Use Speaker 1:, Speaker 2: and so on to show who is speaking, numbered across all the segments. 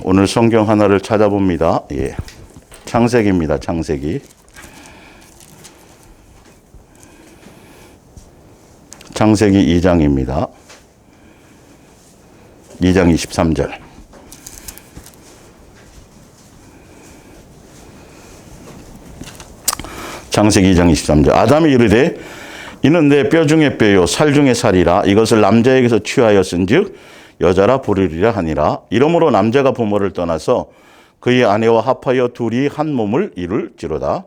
Speaker 1: 오늘 성경 하나를 찾아봅니다. 예. 창세기입니다. 창세기. 창세기 2장입니다. 2장 23절. 창세기 2장 23절. 아담이 이르되 이는 내 뼈 중에 뼈요 살 중에 살이라 이것을 남자에게서 취하였은즉 여자라 부르리라 하니라. 이러므로 남자가 부모를 떠나서 그의 아내와 합하여 둘이 한 몸을 이룰지로다.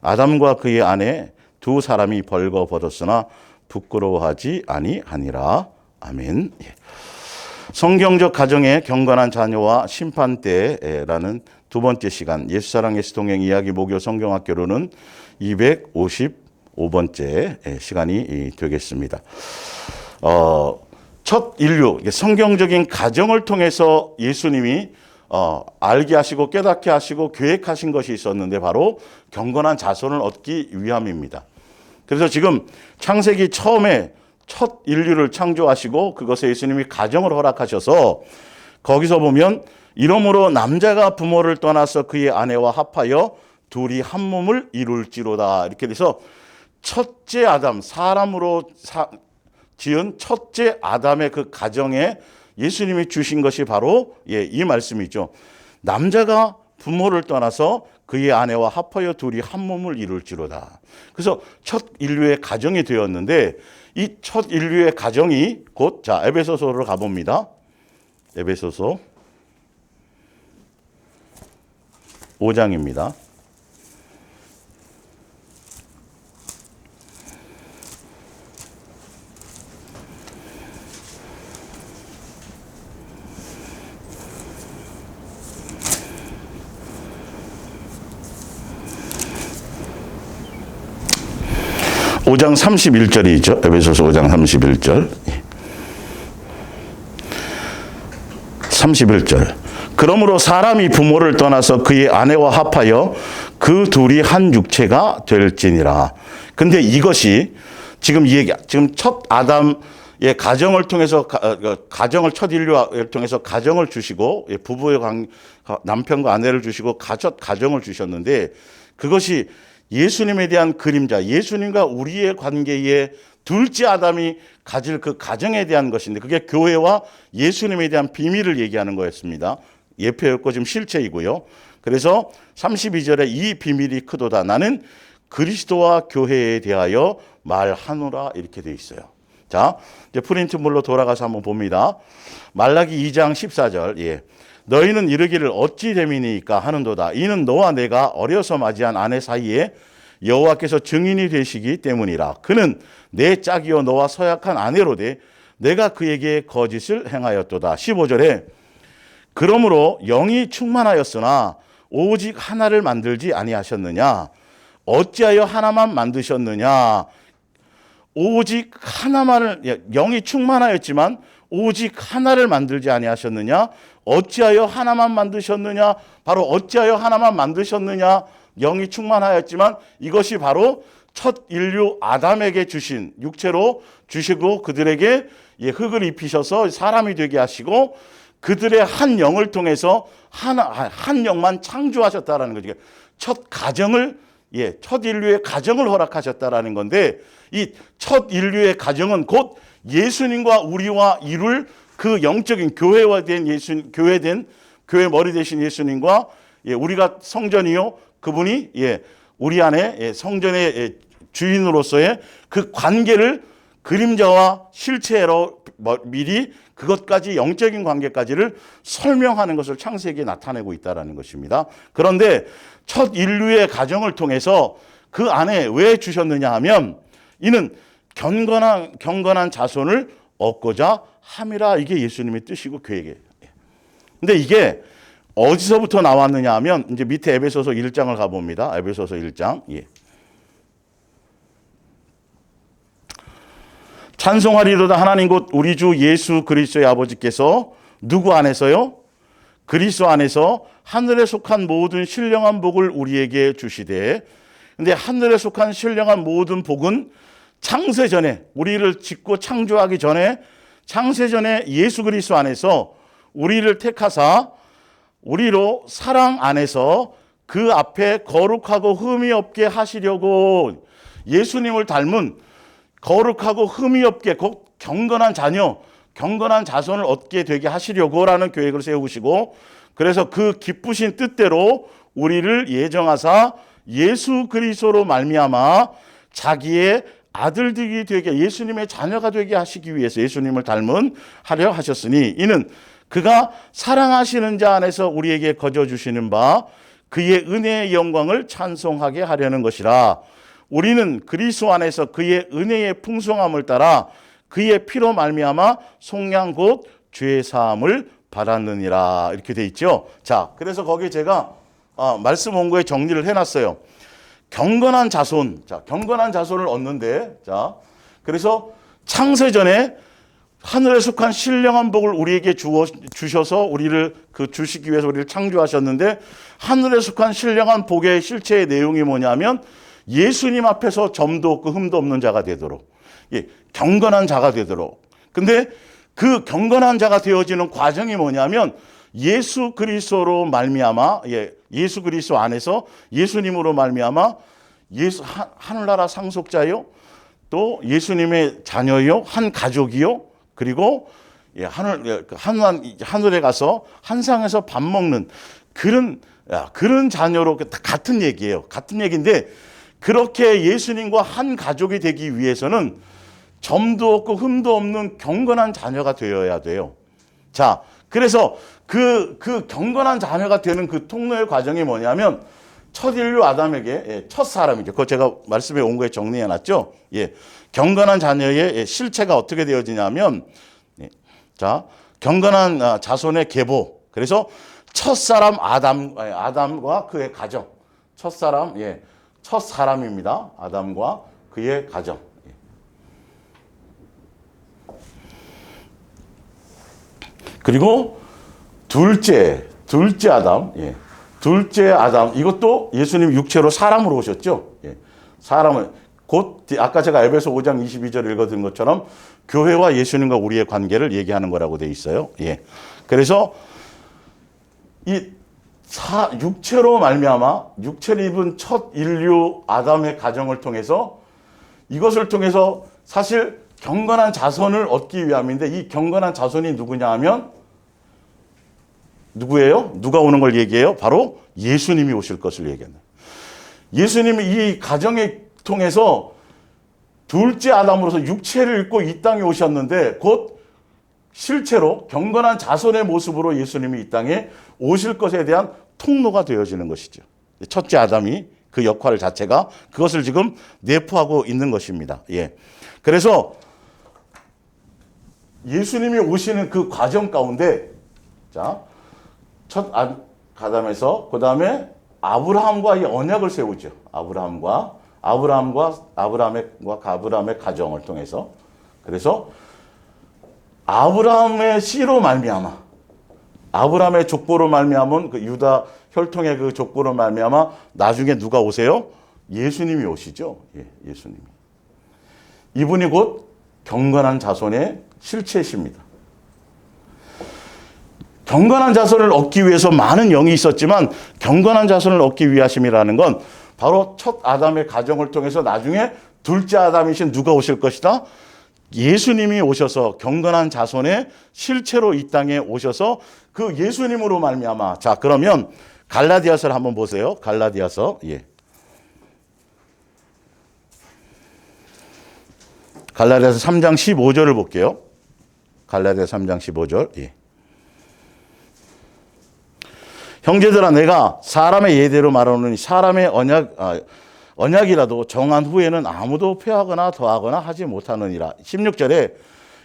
Speaker 1: 아담과 그의 아내 두 사람이 벌거벗었으나 부끄러워하지 아니하니라. 아멘. 성경적 가정의 경건한 자녀와 심판 때라는 두 번째 시간 예수사랑 예수동행 이야기 목요 성경학교로는 255번째 시간이 되겠습니다. 첫 인류, 성경적인 가정을 통해서 예수님이 알게 하시고 깨닫게 하시고 계획하신 것이 있었는데 바로 경건한 자손을 얻기 위함입니다. 그래서 지금 창세기 처음에 첫 인류를 창조하시고 그것에 예수님이 가정을 허락하셔서 거기서 보면 이러므로 남자가 부모를 떠나서 그의 아내와 합하여 둘이 한 몸을 이룰지로다. 이렇게 돼서 첫째 아담, 사람으로 지은 첫째 아담의 그 가정에 예수님이 주신 것이 바로 이 말씀이죠. 남자가 부모를 떠나서 그의 아내와 합하여 둘이 한 몸을 이룰지로다. 그래서 첫 인류의 가정이 되었는데 이 첫 인류의 가정이 곧 에베소서로 가봅니다. 에베소서 5장입니다. 오장 31절이 있죠. 에베소서 5장 31절. 31절. 그러므로 사람이 부모를 떠나서 그의 아내와 합하여 그 둘이 한 육체가 될지니라. 근데 이것이 지금 이 얘기, 지금 첫 아담의 가정을 통해서, 가정을 첫 인류를 통해서 가정을 주시고, 부부의 남편과 아내를 주시고, 첫 가정을 주셨는데 그것이 예수님에 대한 그림자, 예수님과 우리의 관계에 둘째 아담이 가질 그 가정에 대한 것인데 그게 교회와 예수님에 대한 비밀을 얘기하는 거였습니다. 예표였고 지금 실체이고요. 그래서 32절에 이 비밀이 크도다. 나는 그리스도와 교회에 대하여 말하노라 이렇게 돼 있어요. 자, 이제 프린트물로 돌아가서 한번 봅니다. 말라기 2장 14절. 너희는 이르기를 어찌 됨이니까 하는도다. 이는 너와 내가 어려서 맞이한 아내 사이에 여호와께서 증인이 되시기 때문이라. 그는 내 짝이요 너와 서약한 아내로되 내가 그에게 거짓을 행하였도다. 15절에 그러므로 영이 충만하였으나 오직 하나를 만들지 아니하셨느냐. 어찌하여 하나만 만드셨느냐. 오직 하나만을, 영이 충만하였지만 오직 하나를 만들지 아니하셨느냐. 어찌하여 하나만 만드셨느냐. 바로 어찌하여 하나만 만드셨느냐. 영이 충만하였지만 이것이 바로 첫 인류 아담에게 주신 육체로 주시고 그들에게 흙을 입히셔서 사람이 되게 하시고 그들의 한 영을 통해서 한 영만 창조하셨다라는 거죠. 첫 가정을, 첫 인류의 가정을 허락하셨다라는 건데 이 첫 인류의 가정은 곧 예수님과 우리와 이룰 그 영적인 교회 머리 되신 예수님과 우리가 성전이요 그분이 우리 안에 성전의 주인으로서의 그 관계를 그림자와 실체로 미리 그것까지 영적인 관계까지를 설명하는 것을 창세기에 나타내고 있다는 것입니다. 그런데 첫 인류의 가정을 통해서 그 안에 왜 주셨느냐 하면 이는 경건한 자손을 얻고자 함이라. 이게 예수님의 뜻이고 계획이에요. 근데 이게 어디서부터 나왔느냐 하면 이제 밑에 에베소서 1장을 가봅니다. 에베소서 1장. 찬송하리로다 하나님 곧 우리 주 예수 그리스도의 아버지께서 누구 안에서요? 그리스도 안에서 하늘에 속한 모든 신령한 복을 우리에게 주시되. 근데 하늘에 속한 신령한 모든 복은 창세전에 우리를 짓고 창조하기 전에 창세전에 예수 그리스도 안에서 우리를 택하사 우리로 사랑 안에서 그 앞에 거룩하고 흠이 없게 하시려고 예수님을 닮은 거룩하고 흠이 없게 곧 경건한 자녀, 경건한 자손을 얻게 되게 하시려고라는 계획을 세우시고 그래서 그 기쁘신 뜻대로 우리를 예정하사 예수 그리스도로 말미암아 자기의 아들들이 되게 예수님의 자녀가 되게 하시기 위해서 예수님을 닮은 하려 하셨으니 이는 그가 사랑하시는 자 안에서 우리에게 거저 주시는 바 그의 은혜의 영광을 찬송하게 하려는 것이라. 우리는 그리스도 안에서 그의 은혜의 풍성함을 따라 그의 피로 말미암아 속량 곧 죄 사함을 받았느니라. 이렇게 돼 있죠. 자, 그래서 거기 제가 말씀 원고에 정리를 해놨어요. 경건한 자손, 자, 경건한 자손을 얻는데, 자, 그래서 창세전에 하늘에 속한 신령한 복을 우리에게 주셔서 우리를 주시기 위해서 우리를 창조하셨는데 하늘에 속한 신령한 복의 실체의 내용이 뭐냐면 예수님 앞에서 점도 없고 흠도 없는 자가 되도록, 예, 경건한 자가 되도록. 근데 그 경건한 자가 되어지는 과정이 뭐냐면 예수 그리스도로 말미암아, 예수 그리스도 안에서 예수님으로 말미암아 하늘나라 상속자요, 또 예수님의 자녀요, 한 가족이요, 그리고 하늘에 가서 한상에서 밥 먹는 그런 자녀로 같은 얘기예요. 같은 얘기인데 그렇게 예수님과 한 가족이 되기 위해서는 점도 없고 흠도 없는 경건한 자녀가 되어야 돼요. 자, 그래서 그 경건한 자녀가 되는 그 통로의 과정이 뭐냐면 첫 인류 아담에게 첫 사람이죠. 그거 제가 말씀에 온 거에 정리해 놨죠. 예. 경건한 자녀의 실체가 어떻게 되어지냐면, 자, 경건한 자손의 계보. 그래서 첫 사람 아담과 그의 가정. 첫 사람, 첫 사람입니다. 아담과 그의 가정. 그리고 둘째 아담, 둘째 아담, 이것도 예수님 육체로 사람으로 오셨죠. 사람을, 곧, 아까 제가 에베소 5장 22절 읽어드린 것처럼 교회와 예수님과 우리의 관계를 얘기하는 거라고 돼 있어요. 그래서 육체로 말미암아, 육체를 입은 첫 인류 아담의 가정을 통해서 이것을 통해서 사실 경건한 자손을 얻기 위함인데 이 경건한 자손이 누구냐 하면 누구예요? 누가 오는 걸 얘기해요? 바로 예수님이 오실 것을 얘기합니다. 예수님이 이 가정을 통해서 둘째 아담으로서 육체를 입고 이 땅에 오셨는데 곧 실제로 경건한 자손의 모습으로 예수님이 이 땅에 오실 것에 대한 통로가 되어지는 것이죠. 첫째 아담이 그 역할 자체가 그것을 지금 내포하고 있는 것입니다. 그래서 예수님이 오시는 그 과정 가운데, 자, 첫 아담에서 그 다음에 아브라함과 이 언약을 세우죠. 아브라함의 가정을 통해서. 그래서 아브라함의 씨로 말미암아, 아브라함의 족보로 말미암은 그 유다 혈통의 그 족보로 말미암아 나중에 누가 오세요? 예수님이 오시죠. 예수님이. 이분이 곧 경건한 자손의 실체이십니다. 경건한 자손을 얻기 위해서 많은 영이 있었지만 경건한 자손을 얻기 위하심이라는 건 바로 첫 아담의 가정을 통해서 나중에 둘째 아담이신 누가 오실 것이다? 예수님이 오셔서 경건한 자손의 실체로 이 땅에 오셔서 그 예수님으로 말미암아. 자, 그러면 갈라디아서를 한번 보세요. 갈라디아서. 갈라디아서 3장 15절을 볼게요. 갈라디아서 3장 15절. 형제들아, 내가 사람의 예대로 말하노니 사람의 언약이라도 정한 후에는 아무도 폐하거나 더하거나 하지 못하느니라. 16절에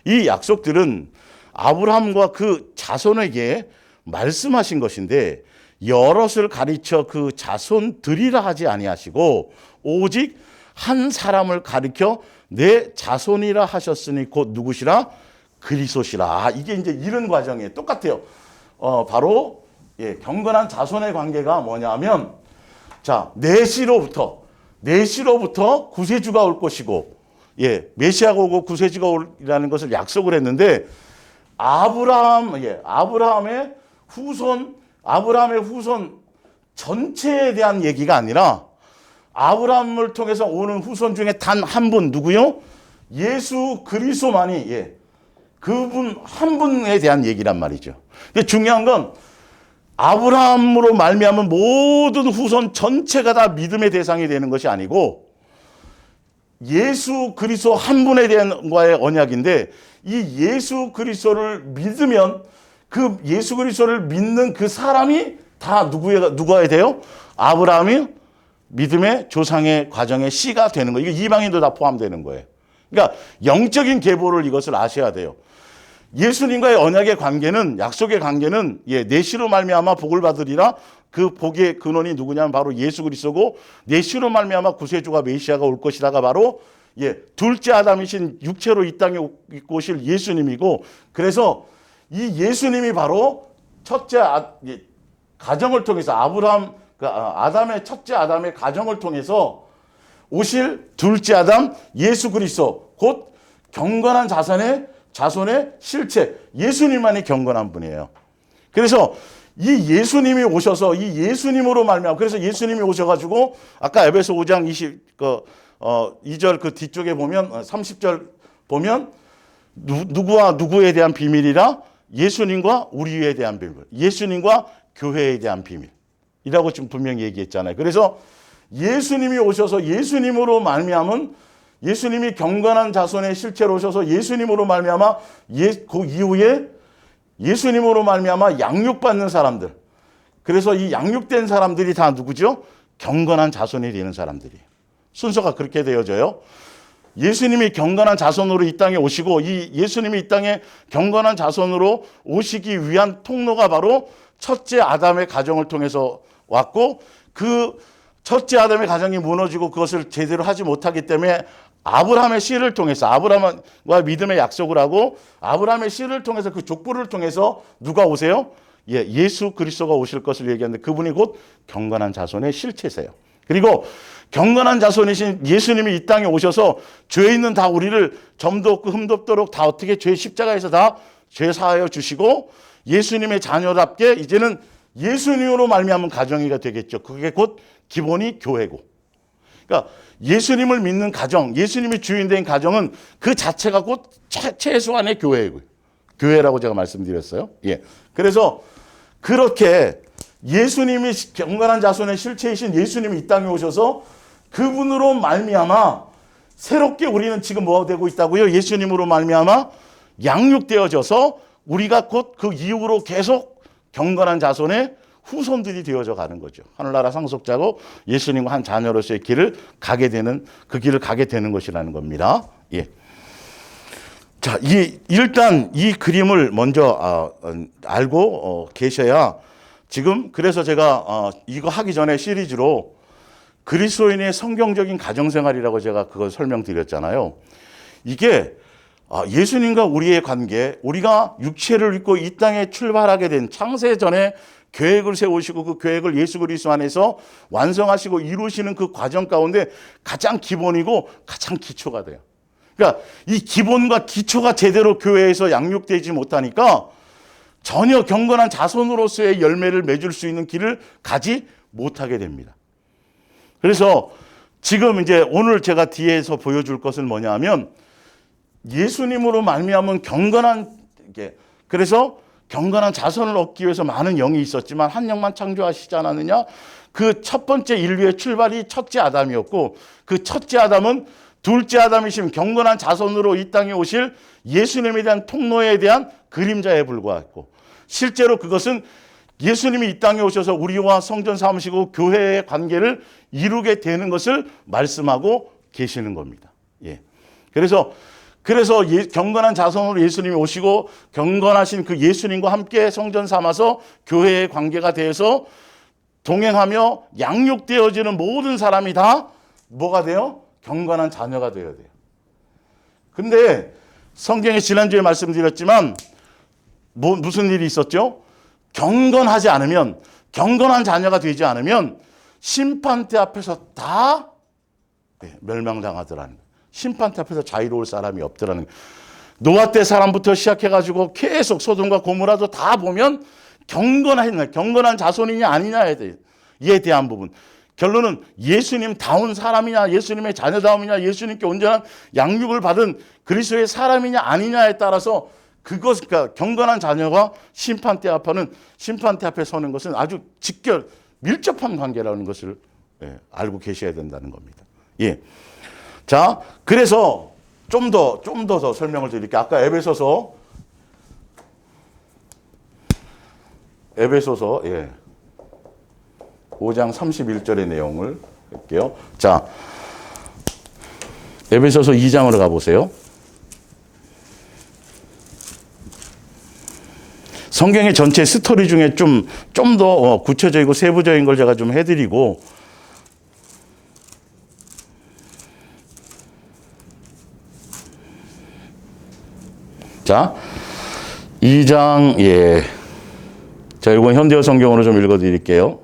Speaker 1: 이 약속들은 아브라함과 그 자손에게 말씀하신 것인데 여럿을 가르쳐 그 자손들이라 하지 아니하시고 오직 한 사람을 가르쳐 내 자손이라 하셨으니 곧 누구시라? 그리스도시라. 이게 이제 이런 과정이에요. 똑같아요. 바로 경건한 자손의 관계가 뭐냐면, 자, 내시로부터 구세주가 올 것이고, 메시아가 오고 구세주가 오리라는 것을 약속을 했는데, 아브라함의 후손 아브라함의 후손 전체에 대한 얘기가 아니라 아브라함을 통해서 오는 후손 중에 단 한 분, 누구요? 예수 그리스도만이, 그분 한 분에 대한 얘기란 말이죠. 근데 중요한 건 아브라함으로 말미암은 모든 후손 전체가 다 믿음의 대상이 되는 것이 아니고 예수 그리스도 한 분에 대한 과의 언약인데, 이 예수 그리스도를 믿으면 그 예수 그리스도를 믿는 그 사람이 다 누구가 돼요? 아브라함이 믿음의 조상의 과정의 씨가 되는 거예요. 이게 이방인도 다 포함되는 거예요. 그러니까 영적인 계보를 이것을 아셔야 돼요. 예수님과의 언약의 관계는, 약속의 관계는 내 씨로 말미암아 복을 받으리라. 그 복의 근원이 누구냐면 바로 예수 그리스도고, 내 씨로 말미암아 구세주가 메시아가 올 것이라가 바로 둘째 아담이신 육체로 이 땅에 입고 오실 예수님이고, 그래서 이 예수님이 바로 첫째 가정을 통해서 아담의 첫째 아담의 가정을 통해서 오실 둘째 아담 예수 그리스도, 곧 경건한 자손의 실체, 예수님만이 경건한 분이에요. 그래서 이 예수님이 오셔서 이 예수님으로 말미암아, 그래서 예수님이 오셔가지고 아까 에베소 5장 2절 그 뒤쪽에 보면 30절 보면 누구와 누구에 대한 비밀이라? 예수님과 우리에 대한 비밀, 예수님과 교회에 대한 비밀이라고 지금 분명히 얘기했잖아요. 그래서 예수님이 오셔서 예수님으로 말미암은, 예수님이 경건한 자손의 실체로 오셔서 예수님으로 말미암아 그 이후에 예수님으로 말미암아 양육받는 사람들, 그래서 이 양육된 사람들이 다 누구죠? 경건한 자손이 되는 사람들이. 순서가 그렇게 되어져요. 예수님이 경건한 자손으로 이 땅에 오시고, 이 예수님이 이 땅에 경건한 자손으로 오시기 위한 통로가 바로 첫째 아담의 가정을 통해서 왔고, 그 첫째 아담의 가정이 무너지고 그것을 제대로 하지 못하기 때문에 아브라함의 씨를 통해서, 아브라함과 믿음의 약속을 하고 아브라함의 씨를 통해서, 그 족보를 통해서 누가 오세요? 예수 그리스도가 오실 것을 얘기하는데, 그분이 곧 경건한 자손의 실체세요. 그리고 경건한 자손이신 예수님이 이 땅에 오셔서 죄 있는 다 우리를 점도 없고 흠도 없도록 다 어떻게 죄 십자가에서 다 죄 사하여 주시고, 예수님의 자녀답게 이제는 예수님으로 말미암은 가정이가 되겠죠. 그게 곧 기본이 교회고, 그러니까 예수님을 믿는 가정, 예수님이 주인된 가정은 그 자체가 곧 최소한의 교회고요. 교회라고 제가 말씀드렸어요. 그래서 그렇게 예수님이 경건한 자손의 실체이신 예수님이 이 땅에 오셔서 그분으로 말미암아 새롭게 우리는 지금 뭐가 되고 있다고요? 예수님으로 말미암아 양육되어져서 우리가 곧 그 이후로 계속 경건한 자손의 후손들이 되어져 가는 거죠. 하늘나라 상속자고 예수님과 한 자녀로서의 길을 가게 되는, 그 길을 가게 되는 것이라는 겁니다. 자, 일단 이 그림을 먼저 알고 계셔야, 지금 그래서 제가 이거 하기 전에 시리즈로 그리스도인의 성경적인 가정생활이라고 제가 그걸 설명드렸잖아요. 이게 예수님과 우리의 관계, 우리가 육체를 입고 이 땅에 출발하게 된 창세 전에 계획을 세우시고 그 계획을 예수 그리스도 안에서 완성하시고 이루시는 그 과정 가운데 가장 기본이고 가장 기초가 돼요. 그러니까 이 기본과 기초가 제대로 교회에서 양육되지 못하니까 전혀 경건한 자손으로서의 열매를 맺을 수 있는 길을 가지 못하게 됩니다. 그래서 지금 이제 오늘 제가 뒤에서 보여줄 것은 뭐냐 하면, 예수님으로 말미암은 경건한, 그래서 경건한 자손을 얻기 위해서 많은 영이 있었지만 한 영만 창조하시지 않았느냐? 그 첫 번째 인류의 출발이 첫째 아담이었고, 그 첫째 아담은 둘째 아담이신 경건한 자손으로 이 땅에 오실 예수님에 대한 통로에 대한 그림자에 불과했고, 실제로 그것은 예수님이 이 땅에 오셔서 우리와 성전 삼으시고 교회의 관계를 이루게 되는 것을 말씀하고 계시는 겁니다. 그래서 경건한 자손으로 예수님이 오시고 경건하신 그 예수님과 함께 성전 삼아서 교회의 관계가 되어서 동행하며 양육되어지는 모든 사람이 다 뭐가 돼요? 경건한 자녀가 되어야 돼요. 근데 성경에 지난주에 말씀드렸지만 무슨 일이 있었죠? 경건하지 않으면, 경건한 자녀가 되지 않으면 심판대 앞에서 다 멸망당하더라는 거예요. 심판대 앞에서 자유로울 사람이 없더라는 거예요. 노아 때 사람부터 시작해가지고 계속 소돔과 고모라도 다 보면 경건한 자손이냐 아니냐에 대한 부분. 결론은 예수님다운 사람이냐, 예수님의 자녀다움이냐, 예수님께 온전한 양육을 받은 그리스도의 사람이냐 아니냐에 따라서 그러니까 경건한 자녀가 심판대 앞에 서는 것은 아주 밀접한 관계라는 것을 알고 계셔야 된다는 겁니다. 예. 자, 그래서 좀 더 설명을 드릴게요. 아까 에베소서 5장 31절의 내용을 볼게요. 자, 에베소서 2장으로 가보세요. 성경의 전체 스토리 중에 좀 더 구체적이고 세부적인 걸 제가 좀 해드리고, 자, 2장, 자, 이건 현대어 성경으로 좀 읽어드릴게요.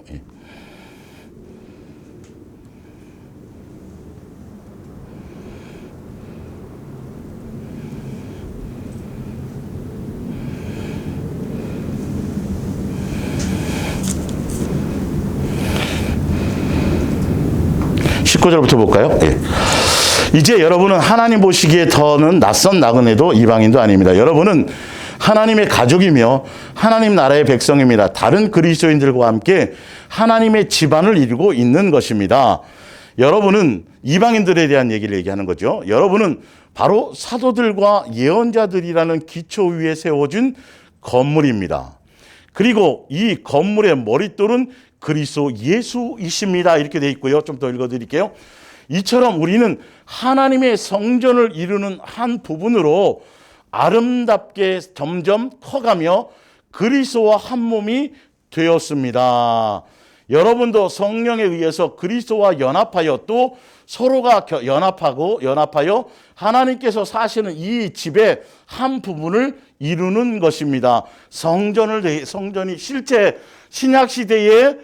Speaker 1: 19절부터 볼까요? 예. 이제 여러분은 하나님 보시기에 더는 낯선 나그네도 이방인도 아닙니다. 여러분은 하나님의 가족이며 하나님 나라의 백성입니다. 다른 그리스도인들과 함께 하나님의 집안을 이루고 있는 것입니다. 여러분은 이방인들에 대한 얘기를 얘기하는 거죠. 여러분은 바로 사도들과 예언자들이라는 기초 위에 세워진 건물입니다. 그리고 이 건물의 머릿돌은 그리스도 예수이십니다. 이렇게 돼 있고요. 좀 더 읽어드릴게요. 이처럼 우리는 하나님의 성전을 이루는 한 부분으로 아름답게 점점 커가며 그리스도와 한 몸이 되었습니다. 여러분도 성령에 의해서 그리스도와 연합하여 또 서로가 연합하여 하나님께서 사시는 이 집의 한 부분을 이루는 것입니다. 성전이 실제 신약 시대의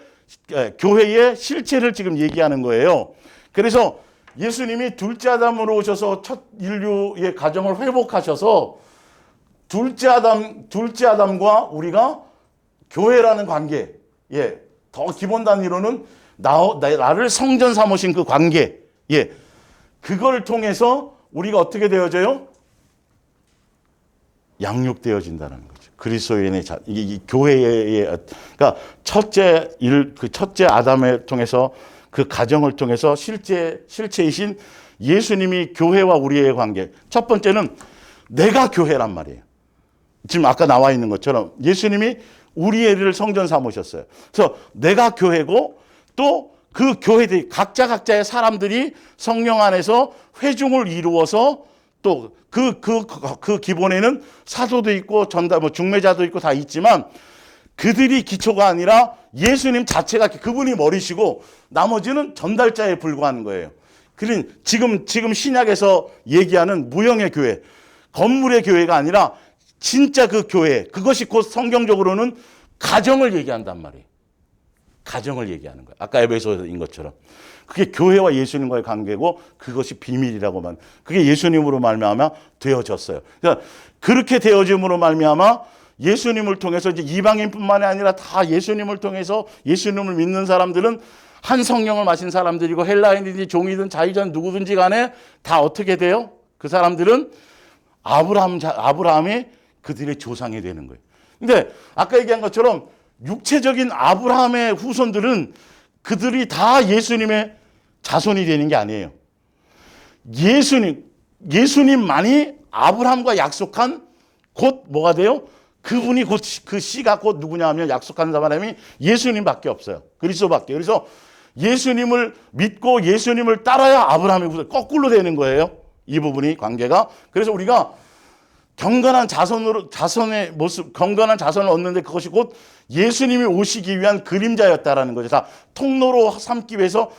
Speaker 1: 교회의 실체를 지금 얘기하는 거예요. 그래서 예수님이 둘째 아담으로 오셔서 첫 인류의 가정을 회복하셔서 둘째 아담과 우리가 교회라는 관계, 더 기본 단위로는 나를 성전 삼으신 그 관계, 그걸 통해서 우리가 어떻게 되어져요? 양육되어진다는 거죠. 그리스도인의 이 교회의, 그러니까 첫째 아담을 통해서 그 가정을 통해서 실체이신 예수님이 교회와 우리의 관계. 첫 번째는 내가 교회란 말이에요. 지금 아까 나와 있는 것처럼 예수님이 우리를 성전 삼으셨어요. 그래서 내가 교회고 또 그 교회들이 각자의 사람들이 성령 안에서 회중을 이루어서 또 그 기본에는 사도도 있고 중매자도 있고 다 있지만 그들이 기초가 아니라 예수님 자체가 그분이 머리시고 나머지는 전달자에 불과한 거예요. 그러니 지금 신약에서 얘기하는 무형의 교회, 건물의 교회가 아니라 진짜 그 교회, 그것이 곧 성경적으로는 가정을 얘기한단 말이에요. 가정을 얘기하는 거예요. 아까 에베소서인 것처럼. 그게 교회와 예수님과의 관계고 그것이 비밀이라고만. 그게 예수님으로 말미암아 되어졌어요. 그러니까 그렇게 되어짐으로 말미암아 예수님을 통해서 이제 이방인뿐만이 아니라 다 예수님을 통해서 예수님을 믿는 사람들은 한 성령을 마신 사람들이고 헬라인이든지 종이든 자유자든 누구든지 간에 다 어떻게 돼요? 그 사람들은 아브라함이 그들의 조상이 되는 거예요. 근데 아까 얘기한 것처럼 육체적인 아브라함의 후손들은 그들이 다 예수님의 자손이 되는 게 아니에요. 예수님만이 아브라함과 약속한 곧 뭐가 돼요? 그분이 곧 그 씨가 곧 누구냐 하면 약속하는 사람이 예수님밖에 없어요. 그리스도밖에. 그래서 예수님을 믿고 예수님을 따라야 아브라함의 후손 거꾸로 되는 거예요. 이 부분이 관계가. 그래서 우리가 경건한 자손의 모습, 경건한 자손을 얻는데 그것이 곧 예수님이 오시기 위한 그림자였다라는 거죠. 다 통로로 삼기 위해서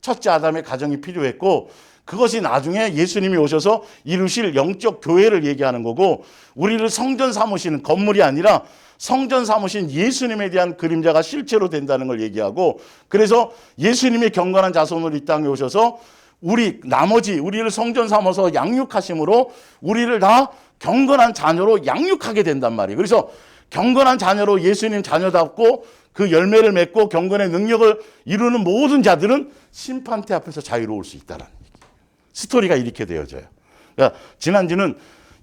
Speaker 1: 첫째 아담의 가정이 필요했고 그것이 나중에 예수님이 오셔서 이루실 영적 교회를 얘기하는 거고 우리를 성전 삼으시는 건물이 아니라 성전 삼으신 예수님에 대한 그림자가 실체로 된다는 걸 얘기하고 그래서 예수님이 경건한 자손으로 이 땅에 오셔서 우리를 성전 삼아서 양육하심으로 우리를 다 경건한 자녀로 양육하게 된단 말이에요. 그래서 경건한 자녀로 예수님 자녀답고 그 열매를 맺고 경건의 능력을 이루는 모든 자들은 심판대 앞에서 자유로울 수 있다는 얘기. 스토리가 이렇게 되어져요. 그러니까 지난주는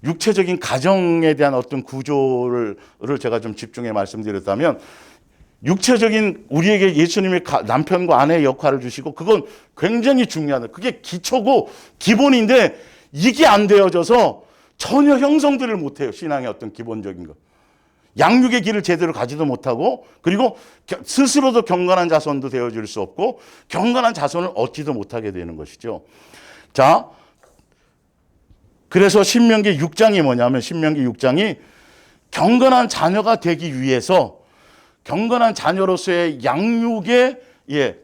Speaker 1: 육체적인 가정에 대한 어떤 구조를 제가 좀 집중해 말씀드렸다면, 육체적인 우리에게 예수님의 남편과 아내의 역할을 주시고, 그건 굉장히 중요한, 그게 기초고 기본인데 이게 안 되어져서 전혀 형성들을 못해요. 신앙의 어떤 기본적인 것. 양육의 길을 제대로 가지도 못하고, 그리고 스스로도 경건한 자손도 되어줄 수 없고 경건한 자손을 얻지도 못하게 되는 것이죠. 자, 그래서 신명기 6장이 뭐냐면, 신명기 6장이 경건한 자녀가 되기 위해서 경건한 자녀로서의 양육의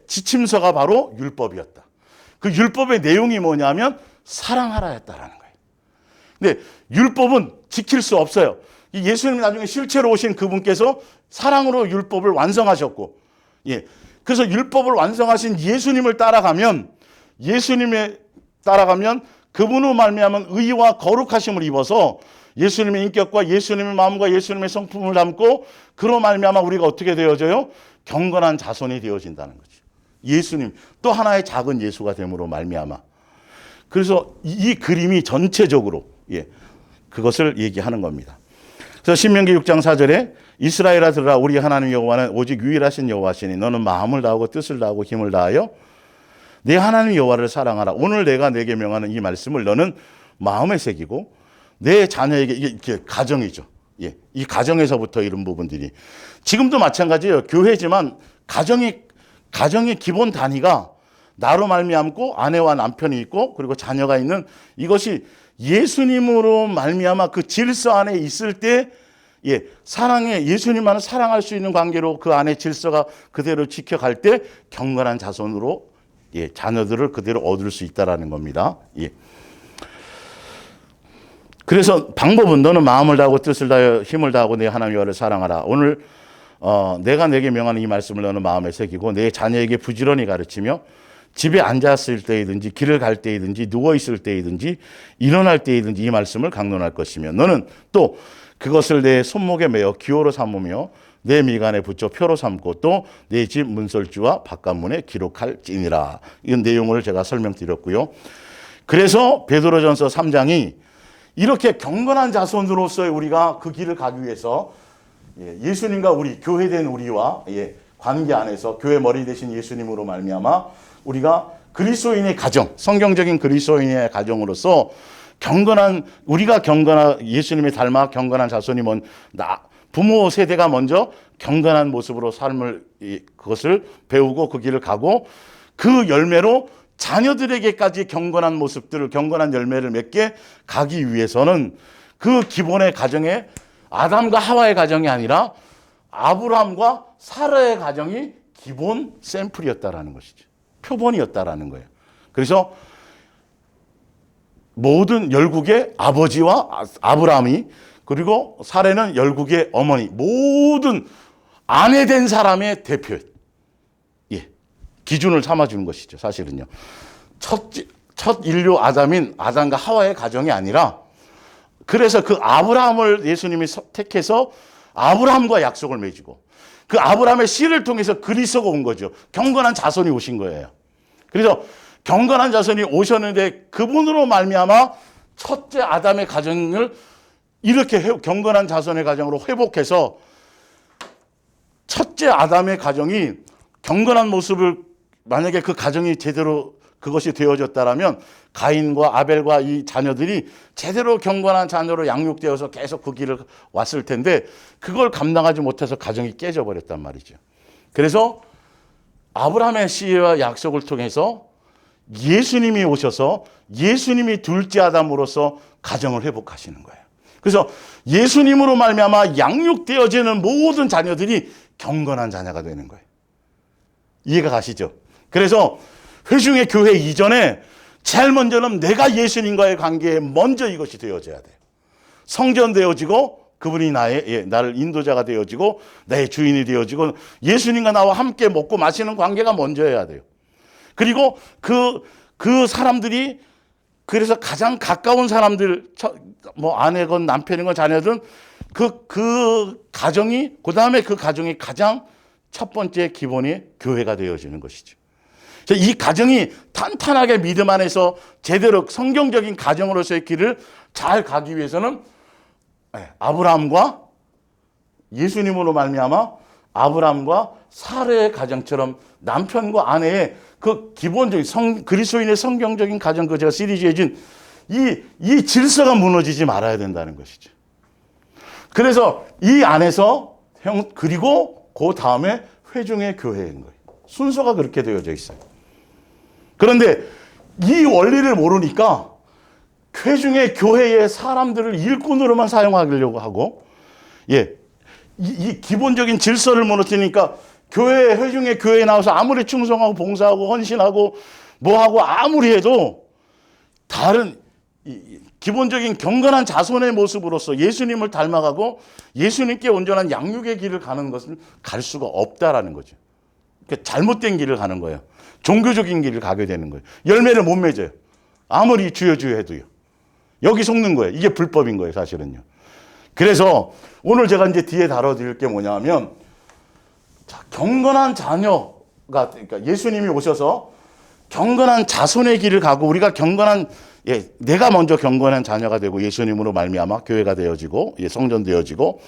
Speaker 1: 지침서가 바로 율법이었다. 그 율법의 내용이 뭐냐면 사랑하라였다라는 거예요. 근데 율법은 지킬 수 없어요. 예수님이 나중에 실체로 오신 그분께서 사랑으로 율법을 완성하셨고, 그래서 율법을 완성하신 예수님을 따라가면 그분으로 말미암은 의와 거룩하심을 입어서 예수님의 인격과 예수님의 마음과 예수님의 성품을 담고, 그로 말미암아 우리가 어떻게 되어져요? 경건한 자손이 되어진다는 거죠. 예수님, 또 하나의 작은 예수가 됨으로 말미암아. 그래서 이 그림이 전체적으로 그것을 얘기하는 겁니다. 그래서 신명기 6장 4절에 이스라엘아 들으라, 우리 하나님 여호와는 오직 유일하신 여호와시니 너는 마음을 다하고 뜻을 다하고 힘을 다하여 내 하나님 여호와를 사랑하라. 오늘 내가 내게 명하는 이 말씀을 너는 마음에 새기고 내 자녀에게, 이게 가정이죠. 이 가정에서부터 이런 부분들이 지금도 마찬가지예요. 교회지만 가정의 기본 단위가 나로 말미암고 아내와 남편이 있고 그리고 자녀가 있는, 이것이 예수님으로 말미암아 그 질서 안에 있을 때 예수님만을 사랑할 수 있는 관계로 그 안에 질서가 그대로 지켜갈 때 경건한 자손으로 자녀들을 그대로 얻을 수 있다라는 겁니다. 그래서 방법은 너는 마음을 다하고 뜻을 다하여 힘을 다하고 내 하나님 여호와를 사랑하라. 오늘 내가 내게 명하는 이 말씀을 너는 마음에 새기고 내 자녀에게 부지런히 가르치며 집에 앉았을 때이든지 길을 갈 때이든지 누워있을 때이든지 일어날 때이든지 이 말씀을 강론할 것이며 너는 또 그것을 내 손목에 매어 기호로 삼으며 내 미간에 붙여 표로 삼고 또 내 집 문설주와 바깥문에 기록할지니라. 이 내용을 제가 설명드렸고요. 그래서 베드로전서 3장이 이렇게 경건한 자손으로서의 우리가 그 길을 가기 위해서 예수님과 우리 교회된 우리와 관계 안에서 교회 머리 되신 예수님으로 말미암아 우리가 그리스도인의 가정, 성경적인 그리스도인의 가정으로서 우리가 예수님의 닮아 경건한 자손이 부모 세대가 먼저 경건한 모습으로 삶을 그것을 배우고 그 길을 가고 그 열매로 자녀들에게까지 경건한 모습들을, 경건한 열매를 맺게 가기 위해서는 그 기본의 가정에 아담과 하와의 가정이 아니라 아브라함과 사라의 가정이 기본 샘플이었다라는 것이죠. 표본이었다라는 거예요. 그래서 모든 열국의 아버지와 아브라함이, 그리고 사라는 열국의 어머니, 모든 아내된 사람의 대표, 기준을 삼아주는 것이죠. 사실은요. 첫 인류 아담과 하와의 가정이 아니라, 그래서 그 아브라함을 예수님이 택해서 아브라함과 약속을 맺고 그 아브라함의 씨를 통해서 그리스도가 온 거죠. 경건한 자손이 오신 거예요. 그래서 경건한 자손이 오셨는데 그분으로 말미암아 첫째 아담의 가정을 이렇게 경건한 자손의 가정으로 회복해서 첫째 아담의 가정이 경건한 모습을, 만약에 그 가정이 제대로 그것이 되어졌다라면 가인과 아벨과 이 자녀들이 제대로 경건한 자녀로 양육되어서 계속 그 길을 왔을 텐데 그걸 감당하지 못해서 가정이 깨져버렸단 말이죠. 그래서 아브라함의 씨와 약속을 통해서 예수님이 오셔서 예수님이 둘째 아담으로서 가정을 회복하시는 거예요. 그래서 예수님으로 말미암아 양육되어지는 모든 자녀들이 경건한 자녀가 되는 거예요. 이해가 가시죠? 그래서 회중의 교회 이전에 제일 먼저는 내가 예수님과의 관계에 먼저 이것이 되어져야 돼요. 성전되어지고 그분이 나를 인도자가 되어지고 내 주인이 되어지고 예수님과 나와 함께 먹고 마시는 관계가 먼저여야 돼요. 그리고 그 사람들이 그래서 가장 가까운 사람들, 뭐 아내건 남편이건 자녀든 그 가정이, 그 다음에 그 가정이 가장 첫 번째 기본이 교회가 되어지는 것이죠. 이 가정이 탄탄하게 믿음 안에서 제대로 성경적인 가정으로서의 길을 잘 가기 위해서는 아브라함과 예수님으로 말미암아 아브라함과 사라의 가정처럼 남편과 아내의 그 기본적인 그리스도인의 성경적인 가정, 그 제가 시리즈에 준 이 질서가 무너지지 말아야 된다는 것이죠. 그래서 이 안에서 그리고 그 다음에 회중의 교회인 거예요. 순서가 그렇게 되어져 있어요. 그런데 이 원리를 모르니까 회중의 교회의 사람들을 일꾼으로만 사용하려고 하고, 이 기본적인 질서를 무너뜨리니까 회중의 교회에 나와서 아무리 충성하고 봉사하고 헌신하고 뭐하고 아무리 해도 다른 기본적인 경건한 자손의 모습으로서 예수님을 닮아가고 예수님께 온전한 양육의 길을 가는 것은 갈 수가 없다라는 거죠. 그러니까 잘못된 길을 가는 거예요. 종교적인 길을 가게 되는 거예요. 열매를 못 맺어요. 아무리 주여 해도요. 여기 속는 거예요. 이게 불법인 거예요, 사실은요. 그래서 오늘 제가 이제 뒤에 다뤄드릴 게 뭐냐면, 경건한 자녀가, 그러니까 예수님이 오셔서 경건한 자손의 길을 가고 우리가 내가 먼저 경건한 자녀가 되고 예수님으로 말미암아 교회가 되어지고 성전 되어지고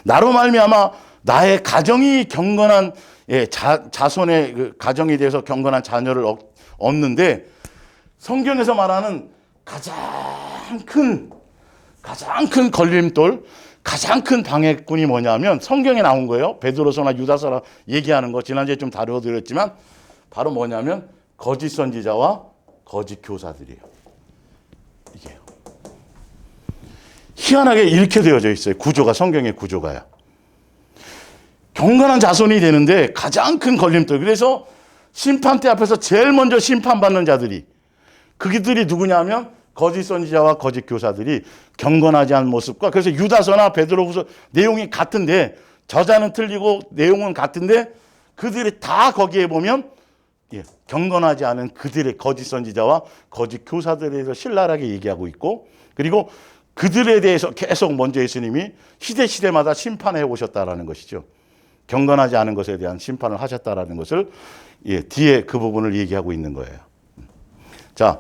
Speaker 1: 나로 말미암아 나의 가정이 경건한 자손의 그 가정이 돼서 경건한 자녀를 얻는데, 성경에서 말하는 가장 큰 걸림돌, 가장 큰 방해꾼이 뭐냐면 성경에 나온 거예요. 베드로서나 유다서나 얘기하는 거 지난주에 좀 다루어드렸지만 바로 뭐냐면 거짓 선지자와 거짓 교사들이에요. 이게요. 희한하게 이렇게 되어져 있어요. 구조가, 성경의 구조가요. 경건한 자손이 되는데 가장 큰 걸림돌. 그래서 심판대 앞에서 제일 먼저 심판받는 자들이, 그들이 누구냐면 거짓 선지자와 거짓 교사들이 경건하지 않은 모습과, 그래서 유다서나 베드로후서 내용이 같은데 저자는 틀리고 내용은 같은데 그들이 다 거기에 보면 경건하지 않은 그들의 거짓 선지자와 거짓 교사들에 대해서 신랄하게 얘기하고 있고, 그리고 그들에 대해서 계속 먼저 예수님이 시대마다 심판해 오셨다라는 것이죠. 경건하지 않은 것에 대한 심판을 하셨다라는 것을 뒤에 그 부분을 얘기하고 있는 거예요. 자,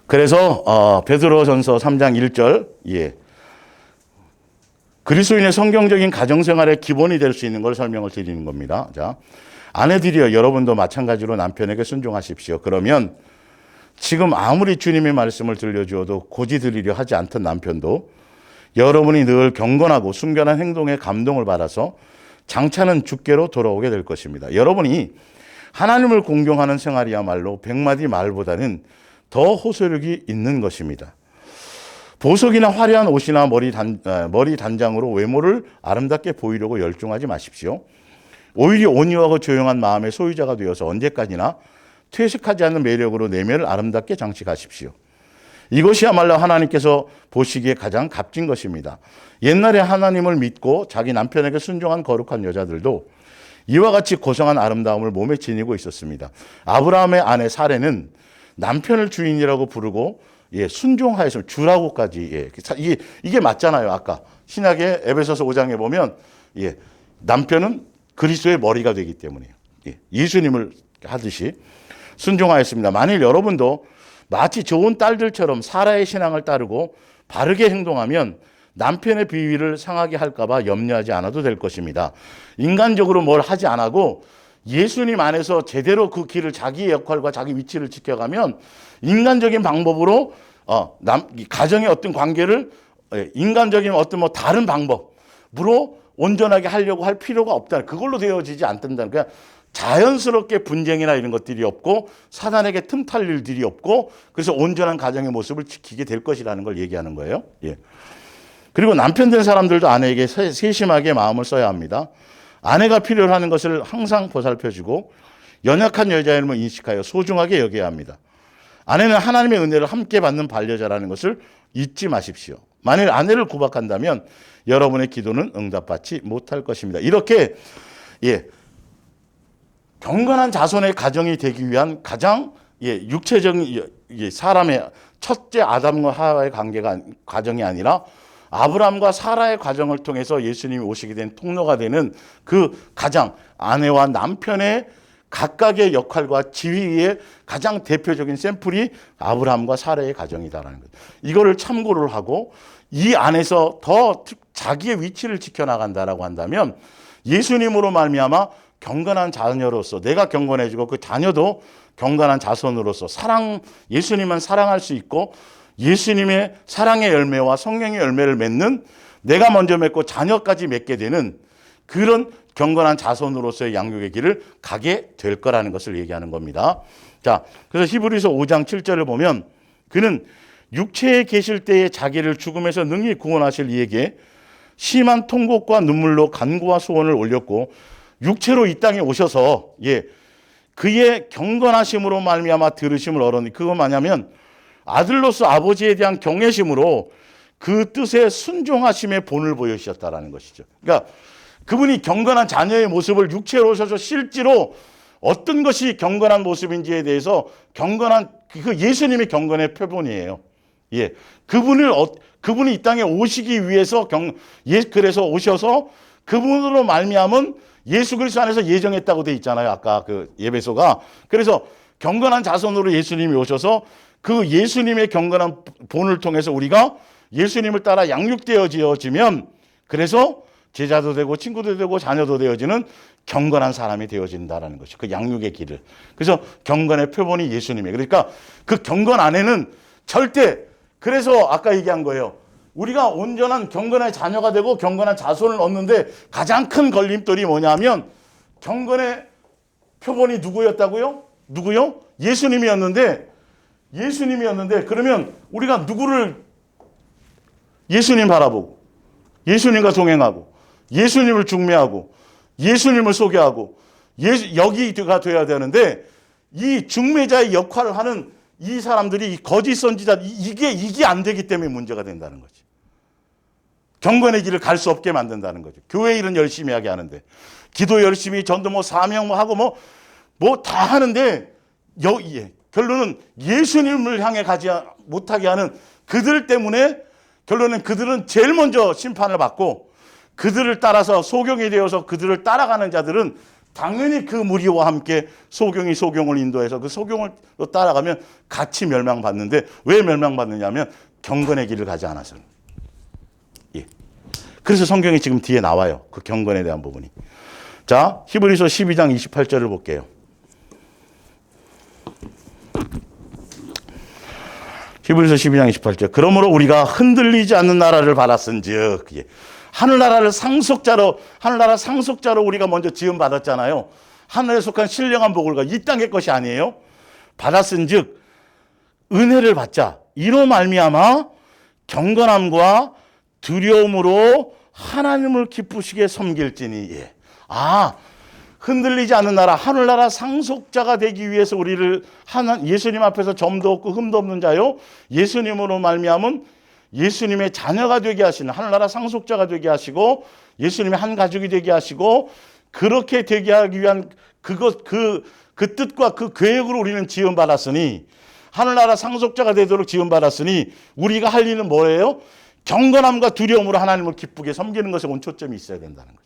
Speaker 1: 그래서 베드로전서 3장 1절, 그리스도인의 성경적인 가정생활의 기본이 될 수 있는 걸 설명을 드리는 겁니다. 자, 아내들이여 여러분도 마찬가지로 남편에게 순종하십시오. 그러면 지금 아무리 주님의 말씀을 들려주어도 고지 들으려 하지 않던 남편도 여러분이 늘 경건하고 순결한 행동에 감동을 받아서 장차는 주께로 돌아오게 될 것입니다. 여러분이 하나님을 공경하는 생활이야말로 100마디 말보다는 더 호소력이 있는 것입니다. 보석이나 화려한 옷이나 머리 단장으로 외모를 아름답게 보이려고 열중하지 마십시오. 오히려 온유하고 조용한 마음의 소유자가 되어서 언제까지나 퇴색하지 않는 매력으로 내면을 아름답게 장식하십시오. 이것이야말로 하나님께서 보시기에 가장 값진 것입니다. 옛날에 하나님을 믿고 자기 남편에게 순종한 거룩한 여자들도 이와 같이 고상한 아름다움을 몸에 지니고 있었습니다. 아브라함의 아내 사레는 남편을 주인이라고 부르고 순종하였으면 주라고까지 이게 맞잖아요. 아까 신약의 에베소서 5장에 보면 남편은 그리스도의 머리가 되기 때문이에요. 예수님을 하듯이 순종하였습니다. 만일 여러분도 마치 좋은 딸들처럼 사라의 신앙을 따르고 바르게 행동하면 남편의 비위를 상하게 할까 봐 염려하지 않아도 될 것입니다. 인간적으로 뭘 하지 않고 예수님 안에서 제대로 그 길을, 자기의 역할과 자기 위치를 지켜가면 인간적인 방법으로 가정의 어떤 관계를 인간적인 어떤 다른 방법으로 온전하게 하려고 할 필요가 없다. 그걸로 되어지지 않는다. 그러니까 자연스럽게 분쟁이나 이런 것들이 없고 사단에게 틈탈 일들이 없고, 그래서 온전한 가정의 모습을 지키게 될 것이라는 걸 얘기하는 거예요. 그리고 남편 된 사람들도 아내에게 세심하게 마음을 써야 합니다. 아내가 필요로 하는 것을 항상 보살펴주고 연약한 여자임을 인식하여 소중하게 여겨야 합니다. 아내는 하나님의 은혜를 함께 받는 반려자라는 것을 잊지 마십시오. 만일 아내를 구박한다면 여러분의 기도는 응답받지 못할 것입니다. 이렇게 경건한 자손의 가정이 되기 위한 가장 육체적인 사람의 첫째 아담과 하와의 과정이 아니라 아브라함과 사라의 과정을 통해서 예수님이 오시게 된 통로가 되는 그 가장 아내와 남편의 각각의 역할과 지위의 가장 대표적인 샘플이 아브라함과 사라의 가정이다라는 거예요. 이거를 참고를 하고 이 안에서 더 자기의 위치를 지켜나간다라고 한다면 예수님으로 말미암아 경건한 자녀로서 내가 경건해지고 그 자녀도 경건한 자손으로서 예수님만 사랑할 수 있고 예수님의 사랑의 열매와 성령의 열매를 맺는 내가 먼저 맺고 자녀까지 맺게 되는 그런 경건한 자손으로서의 양육의 길을 가게 될 거라는 것을 얘기하는 겁니다. 자, 그래서 히브리서 5장 7절을 보면 그는 육체에 계실 때에 자기를 죽음에서 능히 구원하실 이에게 심한 통곡과 눈물로 간구와 소원을 올렸고 육체로 이 땅에 오셔서 그의 경건하심으로 말미암아 들으심을 얻으니 그건 뭐냐면 아들로서 아버지에 대한 경외심으로 그 뜻에 순종하심의 본을 보여주셨다라는 것이죠. 그러니까 그분이 경건한 자녀의 모습을 육체로 오셔서 실제로 어떤 것이 경건한 모습인지에 대해서 그 예수님의 경건의 표본이에요. 그분이 이 땅에 오시기 위해서 그래서 오셔서 그분으로 말미암은 예수 그리스도 안에서 예정했다고 돼 있잖아요. 아까 그 예배소가. 그래서 경건한 자손으로 예수님이 오셔서 그 예수님의 경건한 본을 통해서 우리가 예수님을 따라 양육되어지면 그래서 제자도 되고 친구도 되고 자녀도 되어지는 경건한 사람이 되어진다라는 것이 그 양육의 길을. 그래서 경건의 표본이 예수님이에요. 그러니까 그 경건 안에는 절대 그래서 아까 얘기한 거예요. 우리가 온전한 경건의 자녀가 되고 경건한 자손을 얻는데 가장 큰 걸림돌이 뭐냐면 경건의 표본이 누구였다고요? 누구요? 예수님이었는데 그러면 우리가 누구를 예수님 바라보고 예수님과 동행하고 예수님을 중매하고 예수님을 소개하고 여기가 돼야 되는데 이 중매자의 역할을 하는 이 사람들이 거짓 선지자 이게 안 되기 때문에 문제가 된다는 거지. 경건의 길을 갈 수 없게 만든다는 거죠. 교회 일은 열심히 하게 하는데 기도 열심히 전도 사명 하고 뭐 다 하는데 결론은 예수님을 향해 가지 못하게 하는 그들 때문에 결론은 그들은 제일 먼저 심판을 받고 그들을 따라서 소경이 되어서 그들을 따라가는 자들은 당연히 그 무리와 함께 소경을 인도해서 그 소경을 따라가면 같이 멸망받는데 왜 멸망받느냐면 경건의 길을 가지 않아서. 그래서 성경이 지금 뒤에 나와요. 그 경건에 대한 부분이. 자, 히브리서 12장 28절을 볼게요. 히브리서 12장 28절. 그러므로 우리가 흔들리지 않는 나라를 받았은즉 하늘나라 상속자로 우리가 먼저 지음 받았잖아요. 하늘에 속한 신령한 복을 이 땅의 것이 아니에요. 받았은즉 은혜를 받자. 이로 말미암아 경건함과 두려움으로 하나님을 기쁘시게 섬길지니. 흔들리지 않는 나라, 하늘나라 상속자가 되기 위해서 우리를 예수님 앞에서 점도 없고 흠도 없는 자요 예수님으로 말미암은 예수님의 자녀가 되게 하시는 하늘나라 상속자가 되게 하시고 예수님의 한 가족이 되게 하시고 그렇게 되게 하기 위한 그 뜻과 그 계획으로 우리는 지음받았으니 하늘나라 상속자가 되도록 지음받았으니 우리가 할 일은 뭐예요? 경건함과 두려움으로 하나님을 기쁘게 섬기는 것에 온 초점이 있어야 된다는 거죠.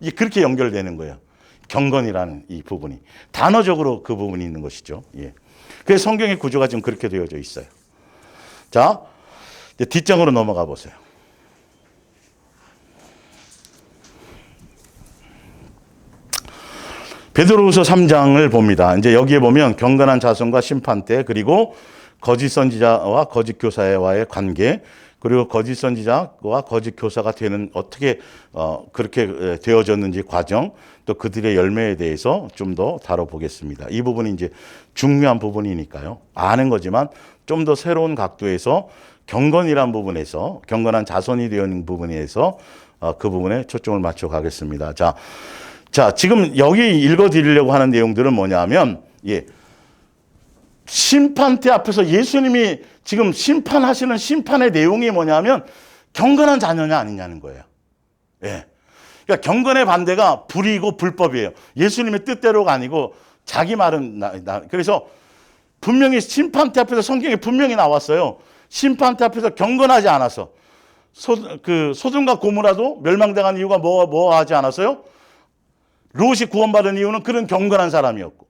Speaker 1: 이게 그렇게 연결되는 거예요. 경건이라는 이 부분이. 단어적으로 그 부분이 있는 것이죠. 그래서 성경의 구조가 지금 그렇게 되어져 있어요. 자, 이제 뒷장으로 넘어가 보세요. 베드로후서 3장을 봅니다. 이제 여기에 보면 경건한 자손과 심판대 그리고 거짓 선지자와 거짓 교사와의 관계 그리고 거짓 선지자와 거짓 교사가 되는 어떻게 그렇게 되어졌는지 과정 또 그들의 열매에 대해서 좀 더 다뤄보겠습니다. 이 부분이 이제 중요한 부분이니까요. 아는 거지만 좀 더 새로운 각도에서 경건이란 부분에서 경건한 자손이 되는 부분에서 그 부분에 초점을 맞춰 가겠습니다. 자, 지금 여기 읽어드리려고 하는 내용들은 뭐냐면 심판대 앞에서 예수님이 지금 심판하시는 심판의 내용이 뭐냐면 경건한 자녀냐 아니냐는 거예요. 그러니까 경건의 반대가 불이고 불법이에요. 예수님의 뜻대로가 아니고 자기 말은 그래서 분명히 심판대 앞에서 성경에 분명히 나왔어요. 심판대 앞에서 경건하지 않아서 소돔과 고모라도 멸망당한 이유가 뭐 하지 않았어요? 롯이 구원받은 이유는 그런 경건한 사람이었고,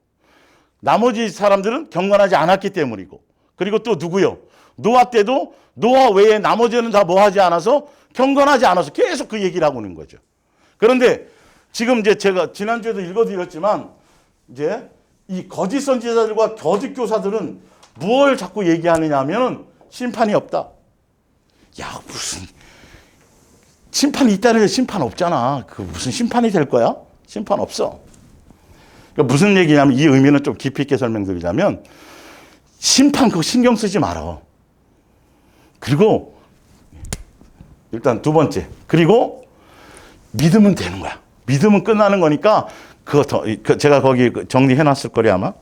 Speaker 1: 나머지 사람들은 경건하지 않았기 때문이고, 그리고 또 누구요? 노아 때도 노아 외에 나머지는 다 뭐 하지 않아서 경건하지 않아서 계속 그 얘기를 하고 있는 거죠. 그런데 지금 이제 제가 지난주에도 읽어드렸지만 이제 이 거짓 선지자들과 거짓 교사들은 무엇을 자꾸 얘기하느냐 하면 심판이 없다. 야, 무슨 심판이 있다는 게 심판 없잖아. 그 무슨 심판이 될 거야? 심판 없어. 그러니까 무슨 얘기냐면 이 의미는 좀 깊이 있게 설명드리자면 심판 그거 신경 쓰지 말아. 그리고 일단 두 번째, 그리고 믿으면 되는 거야. 믿으면 끝나는 거니까 제가 거기 정리해놨을 거래 아마.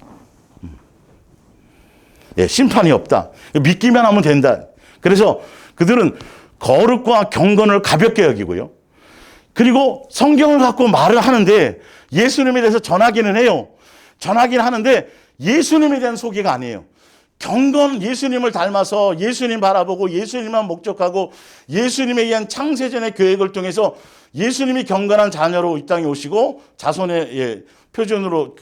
Speaker 1: 예, 심판이 없다. 믿기만 하면 된다. 그래서 그들은 거룩과 경건을 가볍게 여기고요. 그리고 성경을 갖고 말을 하는데 예수님에 대해서 전하기는 해요. 전하긴 하는데 예수님에 대한 소개가 아니에요. 경건 예수님을 닮아서 예수님 바라보고 예수님만 목적하고 예수님에 의한 창세전의 계획을 통해서 예수님이 경건한 자녀로 이 땅에 오시고 자손의 표준으로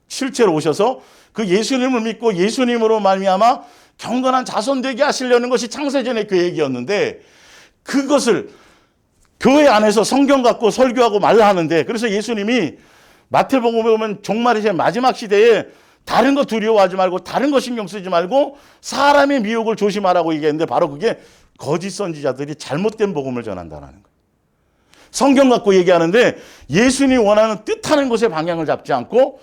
Speaker 1: 실제로 오셔서 그 예수님을 믿고 예수님으로 말미암아 경건한 자손 되게 하시려는 것이 창세전의 계획이었는데 그것을 교회 안에서 성경 갖고 설교하고 말하는데, 그래서 예수님이 마태복음에 보면 종말의 마지막 시대에 다른 거 두려워하지 말고 다른 거 신경 쓰지 말고 사람의 미혹을 조심하라고 얘기했는데 바로 그게 거짓 선지자들이 잘못된 복음을 전한다는 거예요. 성경 갖고 얘기하는데 예수님이 원하는 뜻하는 것에 방향을 잡지 않고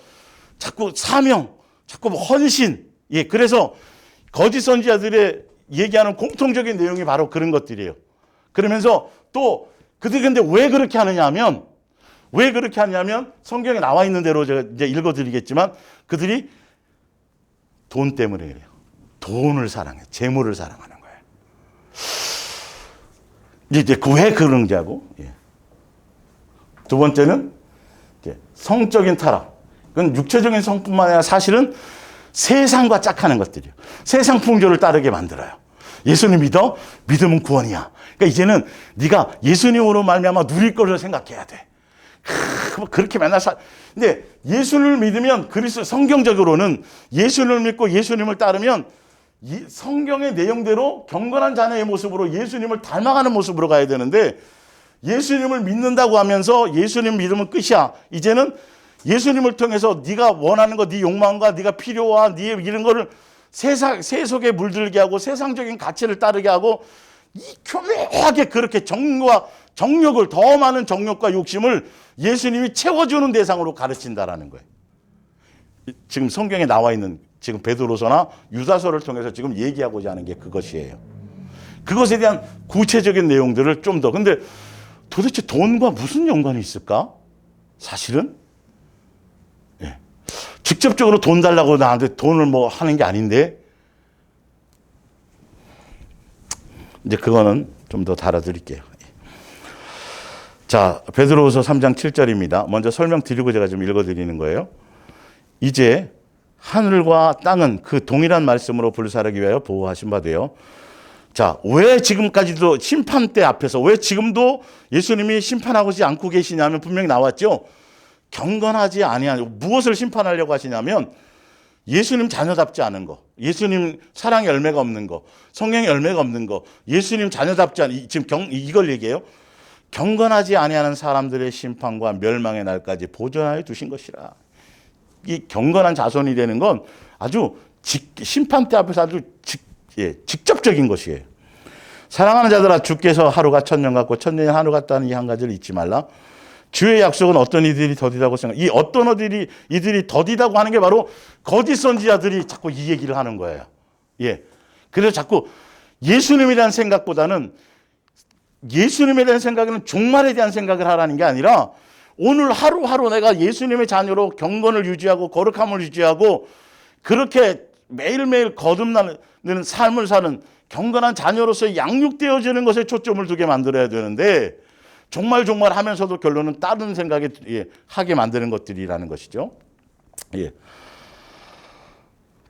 Speaker 1: 자꾸 사명, 자꾸 헌신. 예, 그래서 거짓 선지자들의 얘기하는 공통적인 내용이 바로 그런 것들이에요. 그러면서 또 그들이 근데 왜 그렇게 하느냐면 성경에 나와 있는 대로 제가 이제 읽어드리겠지만 그들이 돈 때문에 그래요. 돈을 사랑해. 재물을 사랑하는 거예요. 이제 왜 그런지 하고. 예. 두 번째는 성적인 타락. 그건 육체적인 성뿐만 아니라 사실은 세상과 짝하는 것들이에요. 세상 풍조를 따르게 만들어요. 예수님 믿어? 믿으면 구원이야. 그러니까 이제는 네가 예수님으로 말미암아 누릴 거를 생각해야 돼. 그렇게 맨날 근데 예수를 믿으면 성경적으로는 예수를 믿고 예수님을 따르면 성경의 내용대로 경건한 자녀의 모습으로 예수님을 닮아가는 모습으로 가야 되는데 예수님을 믿는다고 하면서 예수님 믿으면 끝이야. 이제는 예수님을 통해서 네가 원하는 거, 네 욕망과 네가 필요와 네 이런 거를 세속에 물들게 하고 세상적인 가치를 따르게 하고 교묘하게 그렇게 정욕을 더 많은 정욕과 욕심을 예수님이 채워주는 대상으로 가르친다라는 거예요. 지금 성경에 나와 있는 지금 베드로서나 유다서를 통해서 지금 얘기하고자 하는 게 그것이에요. 그것에 대한 구체적인 내용들을 좀 더. 근데 도대체 돈과 무슨 연관이 있을까? 사실은 직접적으로 돈 달라고 나한테 돈을 뭐 하는 게 아닌데 이제 그거는 좀 더 달아드릴게요. 자, 베드로후서 3장 7절입니다. 먼저 설명드리고 제가 좀 읽어드리는 거예요. 이제 하늘과 땅은 그 동일한 말씀으로 불사르기 위하여 보호하신 바 되요. 자, 왜 지금까지도 심판대 앞에서 왜 지금도 예수님이 심판하지 않고 계시냐면 분명히 나왔죠. 경건하지 아니하고 무엇을 심판하려고 하시냐면 예수님 자녀답지 않은 거, 예수님 사랑의 열매가 없는 거, 성령의 열매가 없는 거, 예수님 자녀답지 않은 지금 이걸 얘기해요. 경건하지 아니하는 사람들의 심판과 멸망의 날까지 보존하여 두신 것이라. 이 경건한 자손이 되는 건 아주 심판대 앞에서 아주 직접적인 것이에요. 사랑하는 자들아, 주께서 하루가 1000년 같고 1000년이 하루 같다는 이 한 가지를 잊지 말라. 주의 약속은 어떤 이들이 더디다고 이 어떤 이들이 더디다고 하는 게 바로 거짓 선지자들이 자꾸 이 얘기를 하는 거예요. 예. 그래서 자꾸 예수님에 대한 생각보다는 예수님에 대한 생각에는 종말에 대한 생각을 하라는 게 아니라 오늘 하루하루 내가 예수님의 자녀로 경건을 유지하고 거룩함을 유지하고 그렇게 매일매일 거듭나는 삶을 사는 경건한 자녀로서 양육되어지는 것에 초점을 두게 만들어야 되는데 정말 하면서도 결론은 다른 생각에 하게 만드는 것들이라는 것이죠. 예.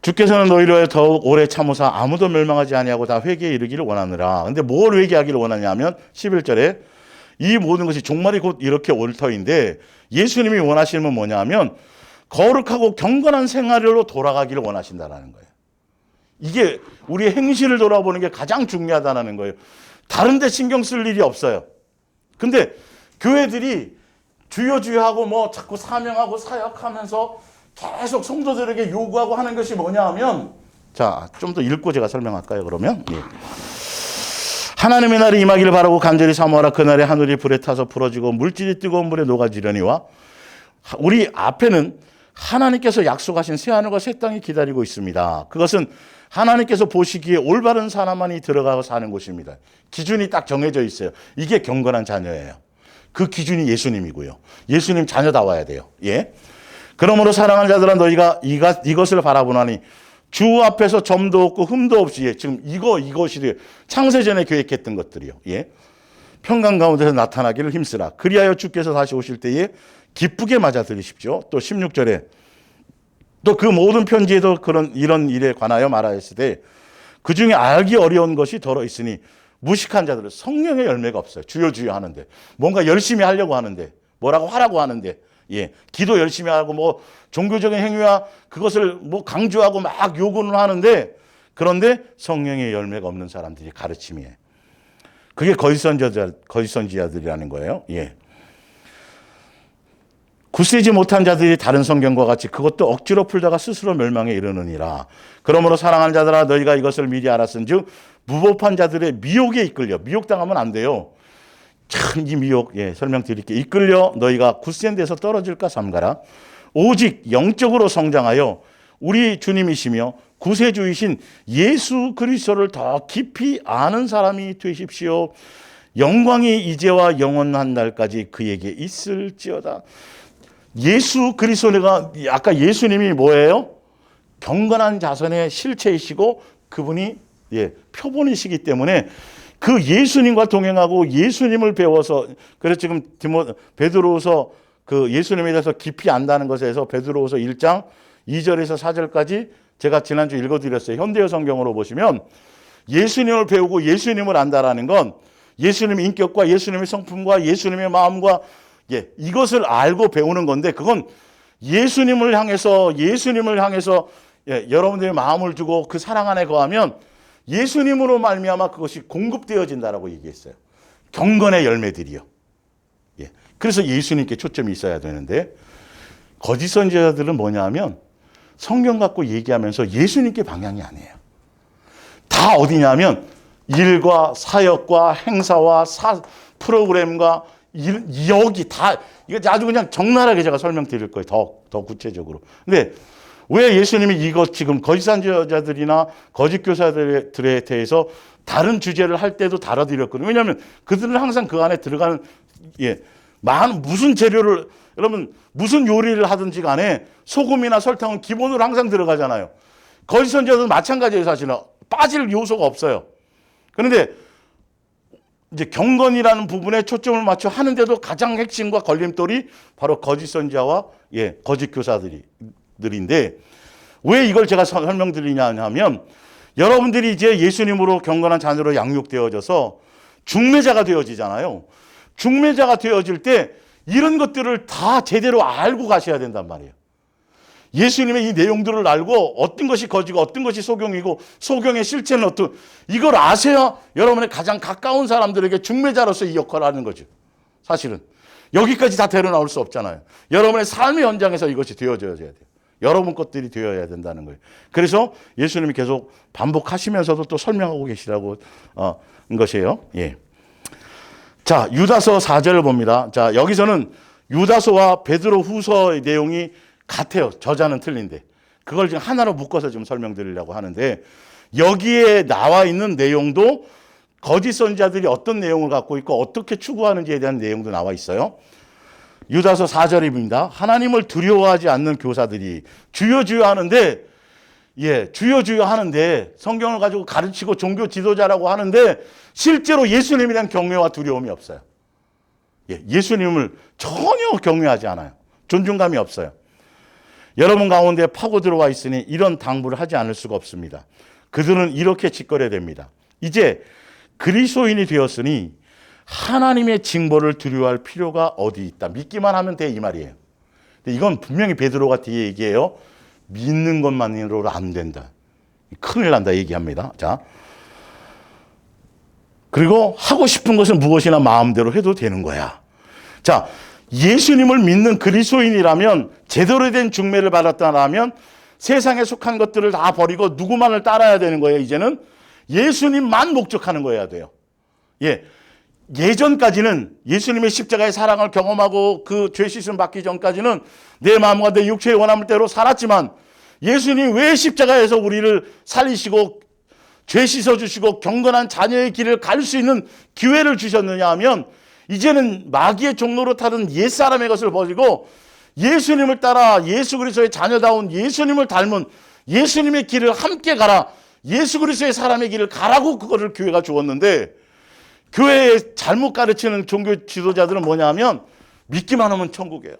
Speaker 1: 주께서는 너희를 위하여 더욱 오래 참으사 아무도 멸망하지 아니하고 다 회개에 이르기를 원하느라. 근데 뭘 회개하기를 원하냐면 11절에 이 모든 것이 종말이 곧 이렇게 올 터인데 예수님이 원하시는 건 뭐냐면 거룩하고 경건한 생활로 돌아가기를 원하신다라는 거예요. 이게 우리의 행실을 돌아보는 게 가장 중요하다는 거예요. 다른 데 신경 쓸 일이 없어요. 근데 교회들이 주여 주여 하고 뭐 자꾸 사명하고 사역하면서 계속 성도들에게 요구하고 하는 것이 뭐냐 하면, 자, 좀 더 읽고 제가 설명할까요, 그러면? 예. 하나님의 날이 임하기를 바라고 간절히 사모하라. 그날에 하늘이 불에 타서 부러지고 물질이 뜨거운 물에 녹아지려니와. 우리 앞에는 하나님께서 약속하신 새하늘과 새 땅이 기다리고 있습니다. 그것은 하나님께서 보시기에 올바른 사람만이 들어가고 사는 곳입니다. 기준이 딱 정해져 있어요. 이게 경건한 자녀예요. 그 기준이 예수님이고요. 예수님 자녀다워야 돼요. 예. 그러므로 사랑하는 자들아 너희가 이것을 바라보나니 주 앞에서 점도 없고 흠도 없이, 지금 이것이 창세전에 계획했던 것들이요. 예. 평강 가운데서 나타나기를 힘쓰라. 그리하여 주께서 다시 오실 때에 기쁘게 맞아들이십시오. 또 16절에 또 그 모든 편지에도 이런 일에 관하여 말하였으되 그 중에 알기 어려운 것이 더러 있으니 무식한 자들은 성령의 열매가 없어요. 주여 주여 하는데, 뭔가 열심히 하려고 하는데, 뭐라고 하라고 하는데, 예, 기도 열심히 하고 뭐 종교적인 행위와 그것을 뭐 강조하고 막 요구는 하는데, 그런데 성령의 열매가 없는 사람들이 가르침이에요. 그게 거짓선지자들이라는 거예요. 예. 굳세지 못한 자들이 다른 성경과 같이 그것도 억지로 풀다가 스스로 멸망에 이르느니라. 그러므로 사랑하는 자들아 너희가 이것을 미리 알았은즉 무법한 자들의 미혹에 이끌려, 미혹당하면 안 돼요. 참 이 미혹, 예, 설명드릴게요. 이끌려 너희가 굳센 데서 떨어질까 삼가라. 오직 영적으로 성장하여 우리 주님이시며 구세주이신 예수 그리스도를 더 깊이 아는 사람이 되십시오. 영광이 이제와 영원한 날까지 그에게 있을지어다. 예수 그리스도가, 아까 예수님이 뭐예요? 경건한 자선의 실체이시고 그분이, 예, 표본이시기 때문에 그 예수님과 동행하고 예수님을 배워서, 그래서 지금 베드로후서 그 예수님에 대해서 깊이 안다는 것에서 베드로후서 1장 2절에서 4절까지 제가 지난주 읽어드렸어요. 현대어 성경으로 보시면 예수님을 배우고 예수님을 안다라는 건 예수님의 인격과 예수님의 성품과 예수님의 마음과, 예, 이것을 알고 배우는 건데, 그건 예수님을 향해서 예, 여러분들의 마음을 주고 그 사랑 안에 거하면 예수님으로 말미암아 그것이 공급되어진다라고 얘기했어요. 경건의 열매들이요. 예. 그래서 예수님께 초점이 있어야 되는데, 거짓 선지자들은 뭐냐 하면 성경 갖고 얘기하면서 예수님께 방향이 아니에요. 다 어디냐면 일과 사역과 행사와 프로그램과 여기 다, 이거 아주 그냥 적나라하게 제가 설명드릴 거예요. 더 구체적으로. 근데 왜 예수님이 이것 지금 거짓 선지자들이나 거짓 교사들에 대해서 다른 주제를 할 때도 다뤄드렸거든요. 왜냐하면 그들은 항상 그 안에 들어가는, 예, 무슨 재료를, 여러분 무슨 요리를 하든지 간에 소금이나 설탕은 기본으로 항상 들어가잖아요. 거짓 선지자들은 마찬가지예요. 사실은 빠질 요소가 없어요. 그런데 이제 경건이라는 부분에 초점을 맞춰 하는데도 가장 핵심과 걸림돌이 바로 거짓 선지자와, 예, 거짓 교사들인데, 왜 이걸 제가 설명드리냐 하면, 여러분들이 이제 예수님으로 경건한 자녀로 양육되어져서 중매자가 되어지잖아요. 중매자가 되어질 때 이런 것들을 다 제대로 알고 가셔야 된단 말이에요. 예수님의 이 내용들을 알고 어떤 것이 거짓이고 어떤 것이 소경이고 소경의 실체는 어떤, 이걸 아셔야 여러분의 가장 가까운 사람들에게 중매자로서 이 역할을 하는 거죠. 사실은 여기까지 다 데려 나올 수 없잖아요. 여러분의 삶의 현장에서 이것이 되어져야 돼요. 여러분 것들이 되어야 된다는 거예요. 그래서 예수님이 계속 반복하시면서도 또 설명하고 계시라고 한 것이에요. 예. 자, 유다서 4절을 봅니다. 자, 여기서는 유다서와 베드로 후서의 내용이 같아요. 저자는 틀린데. 그걸 지금 하나로 묶어서 좀 설명드리려고 하는데, 여기에 나와 있는 내용도 거짓 선지자들이 어떤 내용을 갖고 있고 어떻게 추구하는지에 대한 내용도 나와 있어요. 유다서 4절입니다. 하나님을 두려워하지 않는 교사들이 주여 주여 하는데, 예, 주여 주여 하는데 성경을 가지고 가르치고 종교 지도자라고 하는데 실제로 예수님에 대한 경외와 두려움이 없어요. 예, 예수님을 전혀 경외하지 않아요. 존중감이 없어요. 여러분 가운데 파고 들어와 있으니 이런 당부를 하지 않을 수가 없습니다. 그들은 이렇게 짓거려야 됩니다. 이제 그리스도인이 되었으니 하나님의 징벌을 두려워할 필요가 어디 있다. 믿기만 하면 돼, 이 말이에요. 근데 이건 분명히 베드로가 뒤에 얘기해요. 믿는 것만으로는 안 된다. 큰일 난다 얘기합니다. 자, 그리고 하고 싶은 것은 무엇이나 마음대로 해도 되는 거야. 자, 예수님을 믿는 그리스도인이라면, 제대로 된 중매를 받았다라면 세상에 속한 것들을 다 버리고 누구만을 따라야 되는 거예요. 이제는 예수님만 목적하는 거여야 돼요. 예전까지는 예수님의 십자가의 사랑을 경험하고 그 죄 씻음 받기 전까지는 내 마음과 내 육체의 원함을 대로 살았지만, 예수님이 왜 십자가에서 우리를 살리시고 죄 씻어주시고 경건한 자녀의 길을 갈 수 있는 기회를 주셨느냐 하면, 이제는 마귀의 종로로 타던 옛사람의 것을 버리고 예수님을 따라 예수 그리스도의 자녀다운 예수님을 닮은 예수님의 길을 함께 가라, 예수 그리스도의 사람의 길을 가라고 그거를 교회가 주었는데, 교회에 잘못 가르치는 종교 지도자들은 뭐냐 하면 믿기만 하면 천국이에요.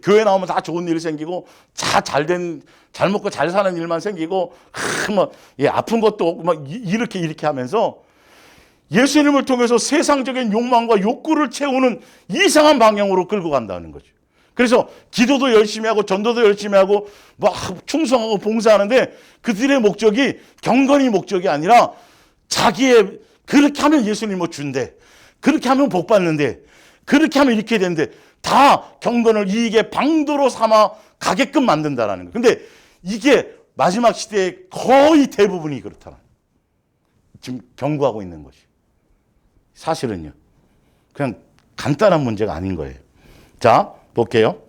Speaker 1: 교회 나오면 다 좋은 일이 생기고 잘 먹고 잘 사는 일만 생기고 아픈 것도 없고 막 이렇게 하면서 예수님을 통해서 세상적인 욕망과 욕구를 채우는 이상한 방향으로 끌고 간다는 거죠. 그래서 기도도 열심히 하고 전도도 열심히 하고 막 충성하고 봉사하는데 그들의 목적이 경건이 목적이 아니라 자기의 그렇게 하면 예수님 뭐 준대, 그렇게 하면 복 받는데, 그렇게 하면 이렇게 되는데 다 경건을 이익의 방도로 삼아 가게끔 만든다라는 거예요. 근데 이게 마지막 시대의 거의 대부분이 그렇다는 거예요. 지금 경고하고 있는 것이. 사실은요. 그냥 간단한 문제가 아닌 거예요. 자, 볼게요.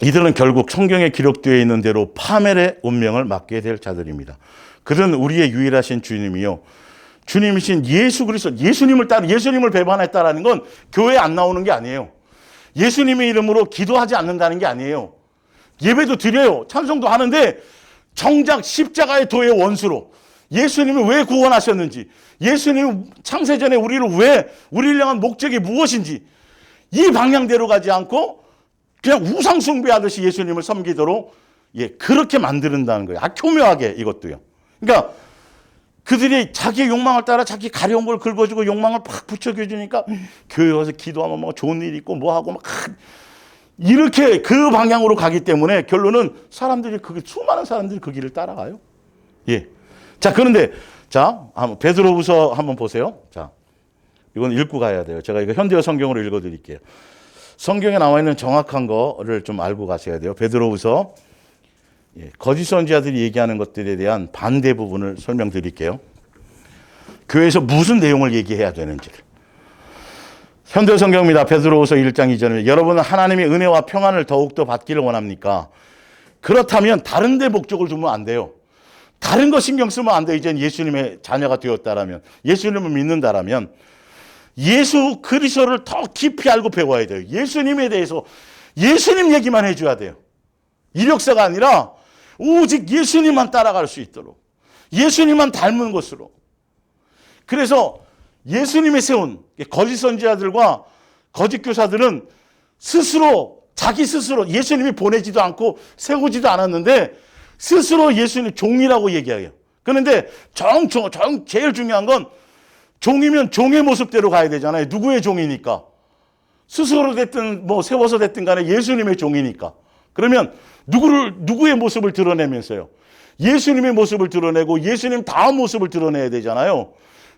Speaker 1: 이들은 결국 성경에 기록되어 있는 대로 파멸의 운명을 맞게 될 자들입니다. 그들은 우리의 유일하신 주님이요, 주님이신 예수 그리스도, 예수님을 따라 예수님을 배반했다라는 건 교회에 안 나오는 게 아니에요. 예수님의 이름으로 기도하지 않는다는 게 아니에요. 예배도 드려요. 찬송도 하는데 정작 십자가의 도의 원수로 예수님이 왜 구원하셨는지, 예수님이 창세전에 우리를 향한 목적이 무엇인지 이 방향대로 가지 않고 그냥 우상 숭배하듯이 예수님을 섬기도록 그렇게 만드는다는 거예요. 교묘하게 이것도요. 그러니까 그들이 자기의 욕망을 따라 자기 가려운 걸 긁어주고 욕망을 팍 붙여주니까 교회 와서 기도하면 뭐 좋은 일이 있고 뭐하고 막 이렇게 그 방향으로 가기 때문에 결론은 수많은 사람들이 그 길을 따라가요. 자, 그런데 베드로후서 한번 보세요. 자, 이건 읽고 가야 돼요. 제가 이거 현대어 성경으로 읽어드릴게요. 성경에 나와 있는 정확한 거를 좀 알고 가셔야 돼요. 베드로후서 거짓 선지자들이 얘기하는 것들에 대한 반대 부분을 설명드릴게요. 교회에서 무슨 내용을 얘기해야 되는지를. 현대어 성경입니다. 베드로후서 1장 2절에 여러분은 하나님의 은혜와 평안을 더욱더 받기를 원합니까? 그렇다면 다른 데 목적을 두면 안 돼요. 다른 거 신경 쓰면 안 돼요. 이제는 예수님의 자녀가 되었다라면, 예수님을 믿는다라면 예수 그리스도를 더 깊이 알고 배워야 돼요. 예수님에 대해서 예수님 얘기만 해줘야 돼요. 이력서가 아니라 오직 예수님만 따라갈 수 있도록, 예수님만 닮은 것으로. 그래서 예수님이 세운 거짓 선지자들과 거짓 교사들은 자기 스스로 예수님이 보내지도 않고 세우지도 않았는데 스스로 예수님 종이라고 얘기해요. 그런데 제일 중요한 건 종이면 종의 모습대로 가야 되잖아요. 누구의 종이니까. 스스로 됐든 세워서 됐든 간에 예수님의 종이니까. 그러면 누구의 모습을 드러내면서요? 예수님의 모습을 드러내고 예수님 다음 모습을 드러내야 되잖아요.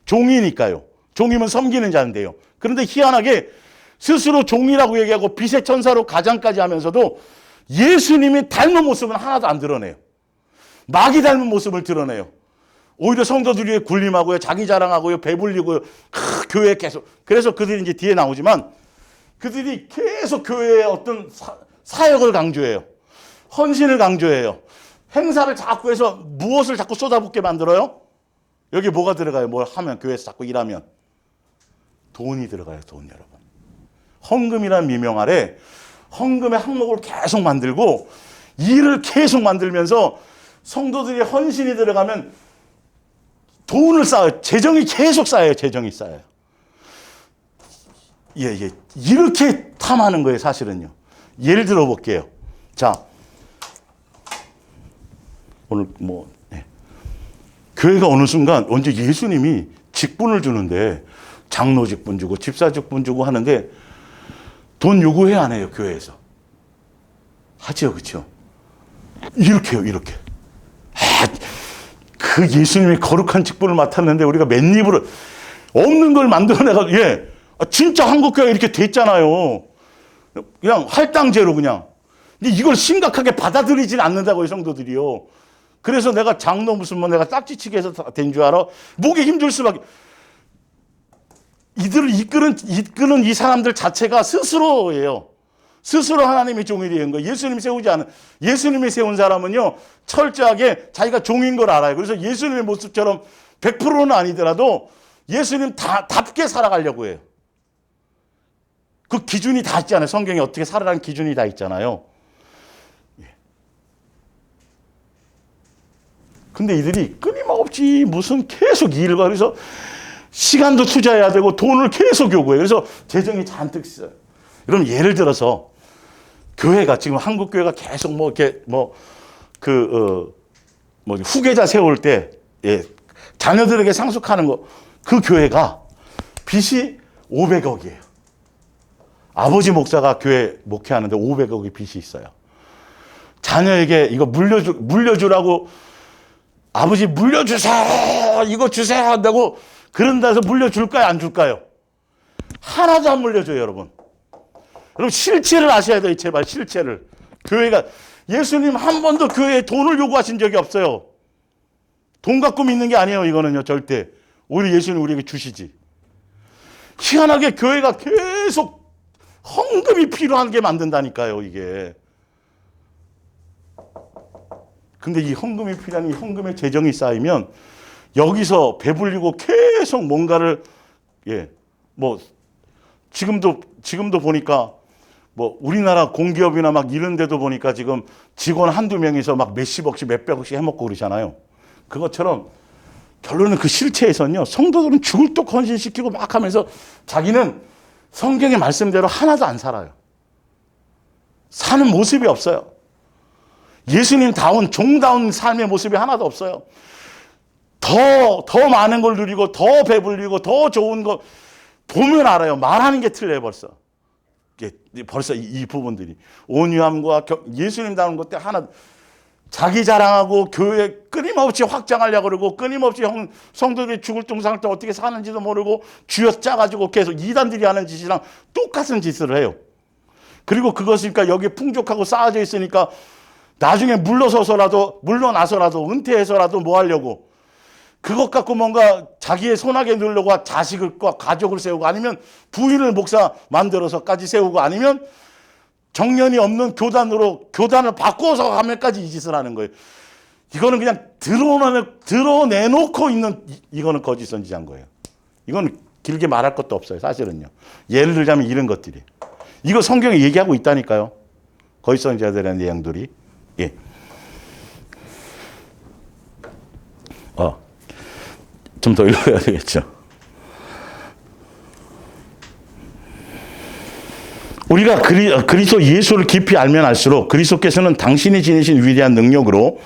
Speaker 1: 종이니까요. 종이면 섬기는 자인데요. 그런데 희한하게 스스로 종이라고 얘기하고 빛의 천사로 가장까지 하면서도 예수님이 닮은 모습은 하나도 안 드러내요. 마귀 닮은 모습을 드러내요. 오히려 성도들이 굴림하고요, 자기 자랑하고요, 배불리고요, 교회에 계속. 그래서 그들이 이제 뒤에 나오지만 그들이 계속 교회의 어떤 사역을 강조해요. 헌신을 강조해요. 행사를 자꾸 해서 무엇을 자꾸 쏟아붓게 만들어요? 여기 뭐가 들어가요? 뭘 하면, 교회에서 자꾸 일하면. 돈이 들어가요, 돈 여러분. 헌금이라는 미명 아래 헌금의 항목을 계속 만들고 일을 계속 만들면서 성도들이 헌신이 들어가면 돈을 쌓아요. 재정이 계속 쌓여요. 재정이 쌓여요. 이렇게 탐하는 거예요, 사실은요. 예를 들어 볼게요. 자, 오늘 교회가 어느 순간 언제 예수님이 직분을 주는데 장로 직분 주고 집사 직분 주고 하는데 돈 요구해 안 해요, 교회에서? 하죠, 그렇죠? 이렇게요, 이렇게. 그 예수님이 거룩한 직분을 맡았는데 우리가 맨입으로 없는 걸 만들어내가지고, 진짜 한국교회가 이렇게 됐잖아요. 그냥 할당제로 그냥. 근데 이걸 심각하게 받아들이진 않는다고요, 성도들이요. 그래서 내가 장로 무슨 내가 딱지치기 해서 된 줄 알아? 목에 힘줄 수밖에. 이들을 이끄는 이 사람들 자체가 스스로예요. 스스로 하나님의 종이 된 거예요. 예수님이 세운 사람은요, 철저하게 자기가 종인 걸 알아요. 그래서 예수님의 모습처럼 100%는 아니더라도 예수님 답게 살아가려고 해요. 그 기준이 다 있잖아요. 성경에 어떻게 살아라는 기준이 다 있잖아요. 근데 이들이 끊임없이 무슨 계속 일과 그래서 시간도 투자해야 되고 돈을 계속 요구해요. 그래서 재정이 잔뜩 있어요. 그럼 예를 들어서 교회가 지금 한국 교회가 계속 후계자 세울 때 자녀들에게 상속하는 거, 그 교회가 빚이 500억이에요. 아버지 목사가 교회 목회하는데 500억의 빚이 있어요. 자녀에게 이거 물려주라고 아버지 물려주세요, 이거 주세요 한다고 그런다 해서 물려줄까요, 안 줄까요? 하나도 안 물려줘요, 여러분. 여러분 실체를 아셔야 돼요, 제발 실체를. 교회가 예수님 한 번도 교회에 돈을 요구하신 적이 없어요. 돈 갖고 믿는 게 아니에요, 이거는요, 절대. 오히려 예수님 우리에게 주시지. 희한하게 교회가 계속 헌금이 필요한 게 만든다니까요, 이게. 근데 이 헌금이 필요한 이 헌금의 재정이 쌓이면 여기서 배불리고 계속 뭔가를 지금도 보니까 우리나라 공기업이나 막 이런 데도 보니까 지금 직원 한두 명이서 막 몇십억씩 몇백억씩 해먹고 그러잖아요. 그것처럼 결론은 그 실체에서는요, 성도들은 죽을 뚝 헌신시키고 막 하면서 자기는 성경의 말씀대로 하나도 안 살아요. 사는 모습이 없어요. 예수님다운 종다운 삶의 모습이 하나도 없어요. 더 많은 걸 누리고 더 배불리고 더 좋은 거 보면 알아요. 말하는 게 틀려요, 벌써 이 부분들이. 온유함과 예수님다운 것들 하나, 자기 자랑하고 교회 끊임없이 확장하려고 그러고 끊임없이 성도들이 죽을 둥상을 때 어떻게 사는지도 모르고 쥐어짜가지고 계속 이단들이 하는 짓이랑 똑같은 짓을 해요. 그리고 그것이니까 여기 풍족하고 쌓아져 있으니까 나중에 물러나서라도 은퇴해서라도 뭐 하려고, 그것 갖고 뭔가 자기의 손아귀에 누르려고 자식과 가족을 세우고, 아니면 부인을 목사 만들어서까지 세우고, 아니면 정년이 없는 교단을 바꿔서 하면까지 이 짓을 하는 거예요. 이거는 그냥 드러내놓고 있는, 이거는 거짓 선지자인 거예요. 이건 길게 말할 것도 없어요, 사실은요. 예를 들자면 이런 것들이. 이거 성경에 얘기하고 있다니까요. 거짓 선지자들에 대한 내용들이. 좀 더 읽어야 되겠죠. 우리가 그리스도 예수를 깊이 알면 알수록 그리스도께서는 당신이 지니신 위대한 능력으로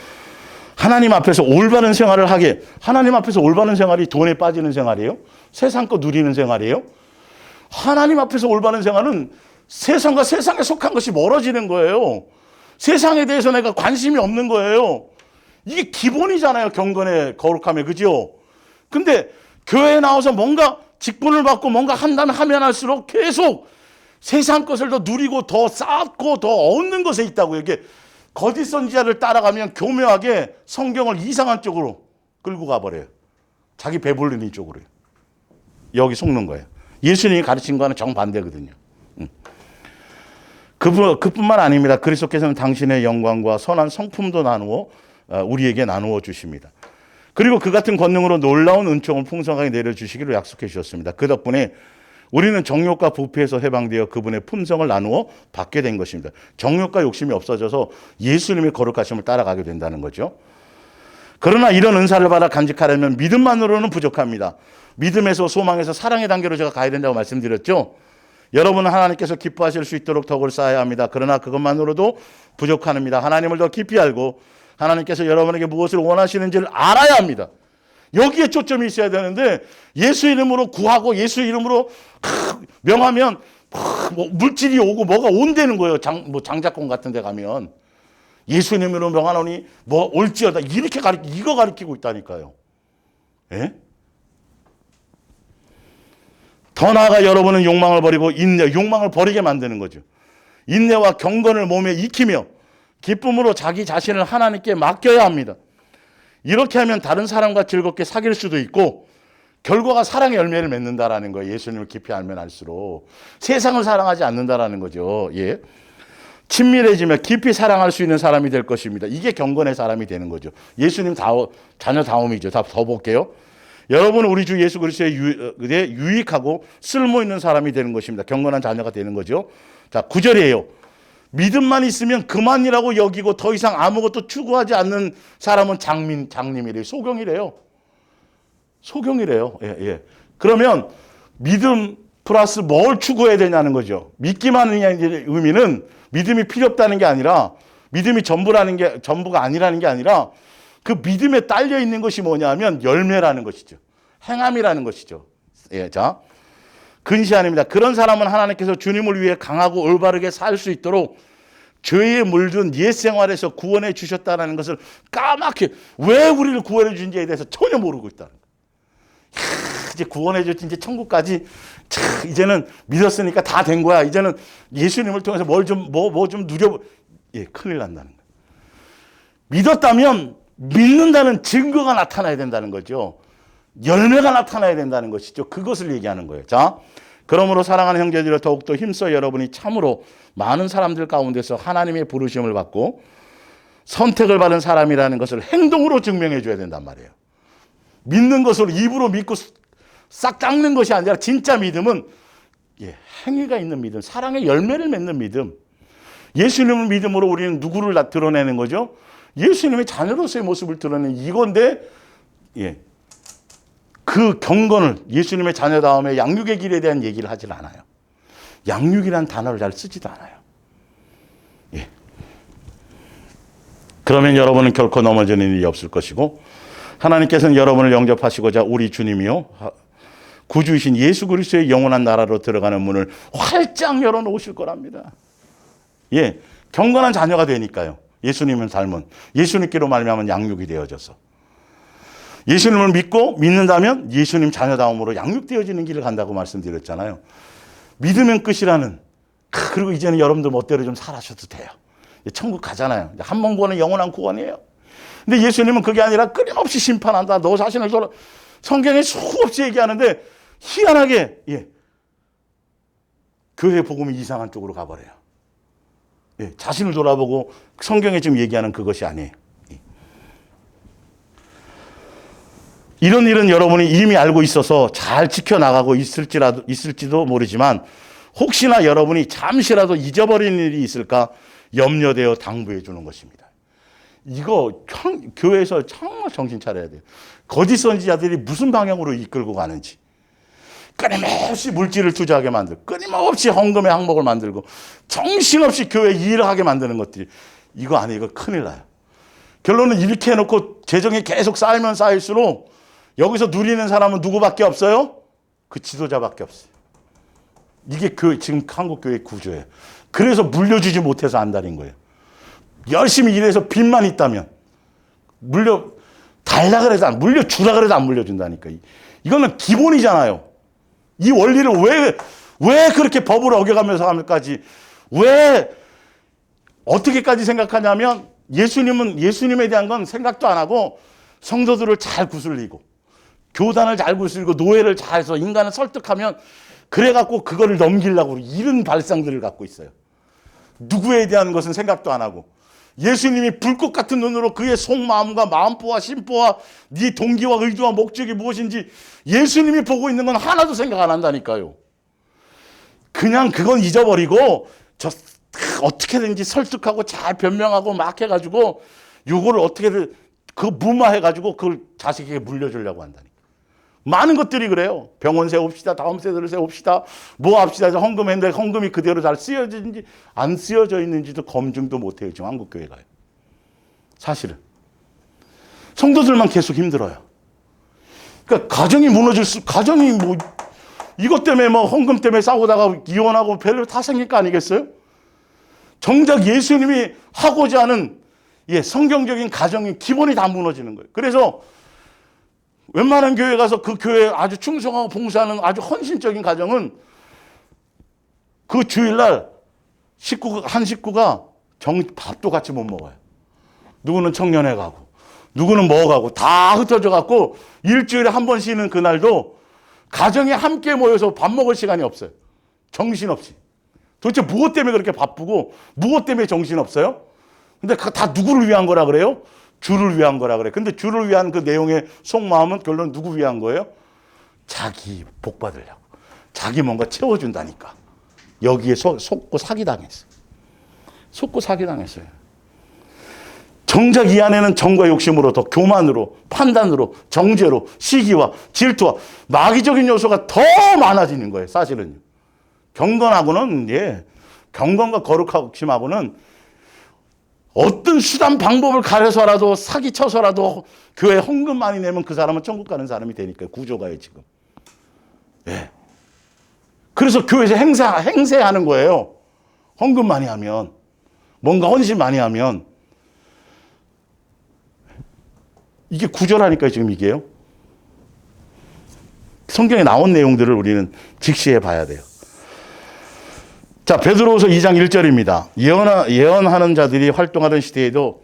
Speaker 1: 하나님 앞에서 올바른 생활을 하게, 하나님 앞에서 올바른 생활이 돈에 빠지는 생활이에요? 세상 거 누리는 생활이에요? 하나님 앞에서 올바른 생활은 세상과 세상에 속한 것이 멀어지는 거예요. 세상에 대해서 내가 관심이 없는 거예요. 이게 기본이잖아요, 경건의 거룩함에, 그죠? 근데 교회에 나와서 뭔가 직분을 받고 뭔가 한다면 하면 할수록 계속 세상 것을 더 누리고 더 쌓고 더 얻는 것에 있다고요. 이게 거짓 선지자를 따라가면 교묘하게 성경을 이상한 쪽으로 끌고 가버려요. 자기 배불리는 쪽으로요. 여기 속는 거예요. 예수님이 가르친 거는 정반대거든요. 그뿐만 아닙니다. 그리스도께서는 당신의 영광과 선한 성품도 우리에게 나누어 주십니다. 그리고 그 같은 권능으로 놀라운 은총을 풍성하게 내려주시기로 약속해 주셨습니다. 그 덕분에 우리는 정욕과 부패에서 해방되어 그분의 품성을 나누어 받게 된 것입니다. 정욕과 욕심이 없어져서 예수님의 거룩하심을 따라가게 된다는 거죠. 그러나 이런 은사를 받아 간직하려면 믿음만으로는 부족합니다. 믿음에서 소망에서 사랑의 단계로 제가 가야 된다고 말씀드렸죠. 여러분은 하나님께서 기뻐하실 수 있도록 덕을 쌓아야 합니다. 그러나 그것만으로도 부족합니다. 하나님을 더 깊이 알고 하나님께서 여러분에게 무엇을 원하시는지를 알아야 합니다. 여기에 초점이 있어야 되는데 예수 이름으로 구하고 예수 이름으로 명하면 뭐 물질이 오고 뭐가 온다는 거예요. 장자권 같은 데 가면 예수 이름으로 명하노니 뭐 올지어다 이렇게 이거 가르치고 있다니까요. 예? 더 나아가 여러분은 욕망을 버리고 욕망을 버리게 만드는 거죠. 인내와 경건을 몸에 익히며 기쁨으로 자기 자신을 하나님께 맡겨야 합니다. 이렇게 하면 다른 사람과 즐겁게 사귈 수도 있고 결과가 사랑의 열매를 맺는다라는 거예요. 예수님을 깊이 알면 알수록 세상을 사랑하지 않는다라는 거죠. 예. 친밀해지며 깊이 사랑할 수 있는 사람이 될 것입니다. 이게 경건의 사람이 되는 거죠. 예수님 자녀다움이죠. 더 볼게요. 여러분은 우리 주 예수 그리스도의 유익하고 쓸모 있는 사람이 되는 것입니다. 경건한 자녀가 되는 거죠. 자, 9절이에요. 믿음만 있으면 그만이라고 여기고 더 이상 아무것도 추구하지 않는 사람은 장님이래요. 소경이래요. 예. 그러면 믿음 플러스 뭘 추구해야 되냐는 거죠. 믿기만 하느냐의 의미는 믿음이 필요 없다는 게 아니라 믿음이 전부가 아니라는 게 아니라 그 믿음에 딸려 있는 것이 뭐냐면 열매라는 것이죠. 행함이라는 것이죠. 예, 자, 근시안입니다. 그런 사람은 하나님께서 주님을 위해 강하고 올바르게 살 수 있도록 죄에 물든 옛 생활에서 구원해 주셨다는 것을 까맣게 왜 우리를 구원해 주신지에 대해서 전혀 모르고 있다는 거예요. 이제 구원해 줬지 이제 천국까지 이제는 믿었으니까 다 된 거야. 이제는 예수님을 통해서 뭐 좀 누려. 예, 큰일 난다는 거예요. 믿었다면 믿는다는 증거가 나타나야 된다는 거죠. 열매가 나타나야 된다는 것이죠. 그것을 얘기하는 거예요. 자, 그러므로 사랑하는 형제들을 더욱더 힘써 여러분이 참으로 많은 사람들 가운데서 하나님의 부르심을 받고 선택을 받은 사람이라는 것을 행동으로 증명해 줘야 된단 말이에요. 믿는 것으로 입으로 믿고 싹 닦는 것이 아니라 진짜 믿음은 행위가 있는 믿음, 사랑의 열매를 맺는 믿음. 예수님을 믿음으로 우리는 누구를 드러내는 거죠? 예수님의 자녀로서의 모습을 드러내는 이건데 그 경건을 예수님의 자녀다움에 양육의 길에 대한 얘기를 하질 않아요. 양육이라는 단어를 잘 쓰지도 않아요. 예. 그러면 여러분은 결코 넘어지는 일이 없을 것이고 하나님께서는 여러분을 영접하시고자 우리 주님이요 구주이신 예수 그리스도의 영원한 나라로 들어가는 문을 활짝 열어놓으실 거랍니다. 예, 경건한 자녀가 되니까요. 예수님을 닮은 예수님께로 말미암은 양육이 되어져서 예수님을 믿고 믿는다면 예수님 자녀다움으로 양육되어지는 길을 간다고 말씀드렸잖아요. 믿으면 끝이라는 그리고 이제는 여러분들 멋대로 좀 살아셔도 돼요. 천국 가잖아요. 한 번 구원은 영원한 구원이에요. 근데 예수님은 그게 아니라 끊임없이 심판한다. 너 자신을 돌아 성경에 수없이 얘기하는데 희한하게 교회 복음이 이상한 쪽으로 가버려요. 자신을 돌아보고 성경에 지금 얘기하는 그것이 아니에요. 이런 일은 여러분이 이미 알고 있어서 잘 지켜나가고 있을지도 모르지만 혹시나 여러분이 잠시라도 잊어버린 일이 있을까 염려되어 당부해 주는 것입니다. 이거 교회에서 정말 정신 차려야 돼요. 거짓 선지자들이 무슨 방향으로 이끌고 가는지. 끊임없이 물질을 투자하게 만들고 끊임없이 헌금의 항목을 만들고 정신없이 교회 일을 하게 만드는 것들이 이거 아니에요. 이거 큰일 나요. 결론은 이렇게 해놓고 재정이 계속 쌓이면 쌓일수록 여기서 누리는 사람은 누구밖에 없어요? 그 지도자밖에 없어요. 이게 지금 한국 교회 구조예요. 그래서 물려주지 못해서 안달인 거예요. 열심히 일해서 빚만 있다면 달라 그래도 물려주라 그래도 안 물려준다니까. 이거는 기본이잖아요. 이 원리를 왜 그렇게 법을 어겨가면서 하면까지 왜 어떻게까지 생각하냐면 예수님에 대한 건 생각도 안 하고 성도들을 잘 구슬리고 교단을 잘 구슬리고 노예를 잘 해서 인간을 설득하면 그래갖고 그거를 넘기려고 이런 발상들을 갖고 있어요. 누구에 대한 것은 생각도 안 하고 예수님이 불꽃 같은 눈으로 그의 속마음과 마음보와 심보와 네 동기와 의도와 목적이 무엇인지 예수님이 보고 있는 건 하나도 생각 안 한다니까요. 그냥 그건 잊어버리고 어떻게든지 설득하고 잘 변명하고 막 해가지고 요거를 어떻게든 무마해가지고 그걸 자식에게 물려주려고 한다니까. 많은 것들이 그래요. 병원 세웁시다. 다음 세대를 세웁시다. 뭐 합시다. 헌금했는데 헌금이 그대로 잘 쓰여지는지 안 쓰여져 있는지도 검증도 못해요. 지금 한국교회가요. 사실은. 성도들만 계속 힘들어요. 그러니까 가정이 뭐 이것 때문에 뭐 헌금 때문에 싸우다가 이혼하고 별로 다 생길 거 아니겠어요? 정작 예수님이 하고자 하는 성경적인 가정이 기본이 다 무너지는 거예요. 그래서 웬만한 교회 가서 그 교회 아주 충성하고 봉사하는 아주 헌신적인 가정은 그 주일날 한 식구가 밥도 같이 못 먹어요. 누구는 청년회 가고 누구는 뭐 가고 다 흩어져 갖고 일주일에 한 번 쉬는 그날도 가정이 함께 모여서 밥 먹을 시간이 없어요. 정신없이. 도대체 무엇 때문에 그렇게 바쁘고 무엇 때문에 정신없어요? 근데 다 누구를 위한 거라 그래요? 주를 위한 거라 그래. 근데 주를 위한 그 내용의 속마음은 결론 누구 위한 거예요? 자기 복 받으려고. 자기 뭔가 채워준다니까. 여기에 속고 사기당했어요. 속고 사기당했어요. 정작 이 안에는 정과 욕심으로 더 교만으로 판단으로 정죄로 시기와 질투와 마귀적인 요소가 더 많아지는 거예요. 사실은요. 경건하고는 경건과 거룩하심하고는 어떤 수단 방법을 가려서라도 사기쳐서라도 교회 헌금 많이 내면 그 사람은 천국 가는 사람이 되니까 구조가요 지금. 그래서 교회에서 행세하는 거예요. 헌금 많이 하면 뭔가 헌신 많이 하면 이게 구조라니까요 지금 이게요. 성경에 나온 내용들을 우리는 직시해 봐야 돼요. 자, 베드로후서 2장 1절입니다. 예언하는 자들이 활동하던 시대에도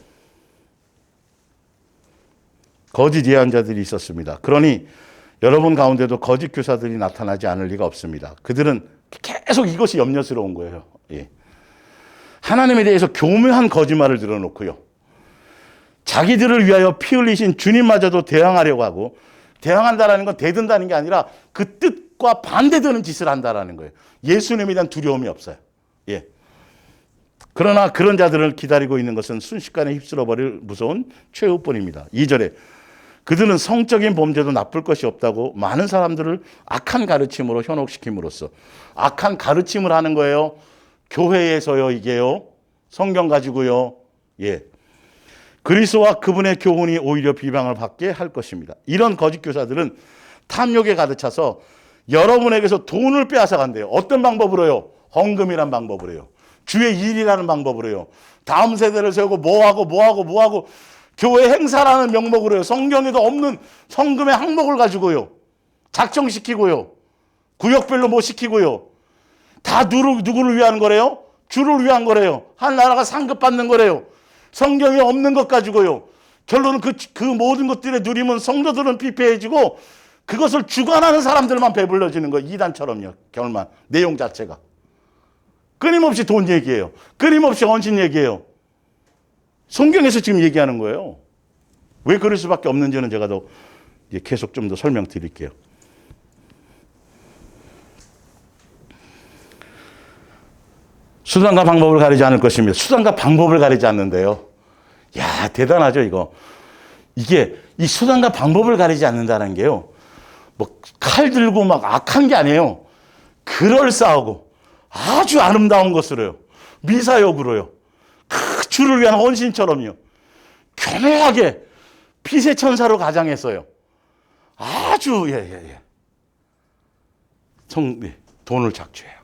Speaker 1: 거짓 예언자들이 있었습니다. 그러니 여러분 가운데도 거짓 교사들이 나타나지 않을 리가 없습니다. 그들은 계속 이것이 염려스러운 거예요. 하나님에 대해서 교묘한 거짓말을 늘어놓고요. 자기들을 위하여 피 흘리신 주님마저도 대항하려고 하고, 대항한다라는 건 대든다는 게 아니라 그 뜻과 반대되는 짓을 한다라는 거예요. 예수님에 대한 두려움이 없어요. 그러나 그런 자들을 기다리고 있는 것은 순식간에 휩쓸어버릴 무서운 최후뿐입니다. 2절에 그들은 성적인 범죄도 나쁠 것이 없다고 많은 사람들을 악한 가르침으로 현혹시킴으로써, 악한 가르침을 하는 거예요. 교회에서요, 이게요. 성경 가지고요. 그리스도와 그분의 교훈이 오히려 비방을 받게 할 것입니다. 이런 거짓 교사들은 탐욕에 가득 차서 여러분에게서 돈을 빼앗아 간대요. 어떤 방법으로요? 헌금이란 방법으로요. 주의 일이라는 방법으로요. 다음 세대를 세우고 뭐하고 교회 행사라는 명목으로요. 성경에도 없는 성금의 항목을 가지고요. 작정시키고요. 구역별로 뭐 시키고요. 다 누구를 위한 거래요? 주를 위한 거래요. 한 나라가 상급받는 거래요. 성경에 없는 것 가지고요. 결론은 그 모든 것들의 누림은 성도들은 피폐해지고 그것을 주관하는 사람들만 배불러지는 거예요. 이단처럼요. 결말 내용 자체가. 끊임없이 돈 얘기해요. 끊임없이 헌신 얘기해요. 성경에서 지금 얘기하는 거예요. 왜 그럴 수밖에 없는지는 제가 더 계속 좀 더 설명드릴게요. 수단과 방법을 가리지 않을 것입니다. 수단과 방법을 가리지 않는데요. 야, 대단하죠, 이거. 이게 이 수단과 방법을 가리지 않는다는 게요. 뭐 칼 들고 막 악한 게 아니에요. 그럴싸하고 아주 아름다운 것으로요. 미사역으로요. 그 주를 위한 헌신처럼요. 교묘하게 피세천사로 가장했어요. 아주 돈을 착취해요.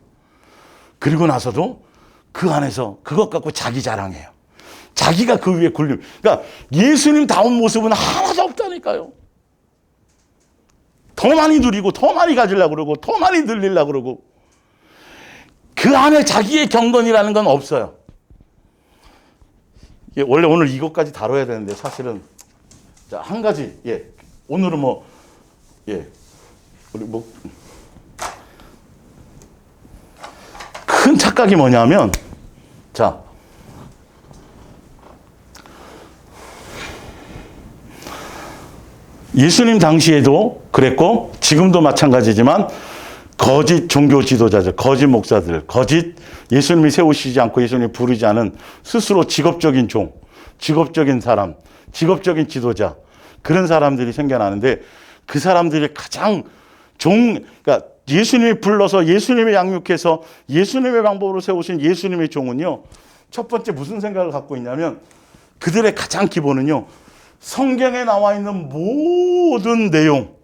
Speaker 1: 그리고 나서도 그 안에서 그것 갖고 자기 자랑해요. 자기가 그 위에 굴림. 그러니까 예수님다운 모습은 하나도 없다니까요. 더 많이 누리고 더 많이 가지려고 그러고 더 많이 늘리려고 그러고 그 안에 자기의 경건이라는 건 없어요. 원래 오늘 이것까지 다뤄야 되는데 사실은 한 가지 오늘은 우리 큰 착각이 뭐냐면 예수님 당시에도 그랬고 지금도 마찬가지지만 거짓 종교 지도자들, 거짓 목사들, 거짓 예수님이 세우시지 않고 예수님이 부르지 않은 스스로 직업적인 종, 직업적인 사람, 직업적인 지도자 그런 사람들이 생겨나는데 그 사람들이 가장 그러니까 예수님이 불러서 예수님이 양육해서 예수님의 방법으로 세우신 예수님의 종은요, 첫 번째 무슨 생각을 갖고 있냐면 그들의 가장 기본은요, 성경에 나와 있는 모든 내용,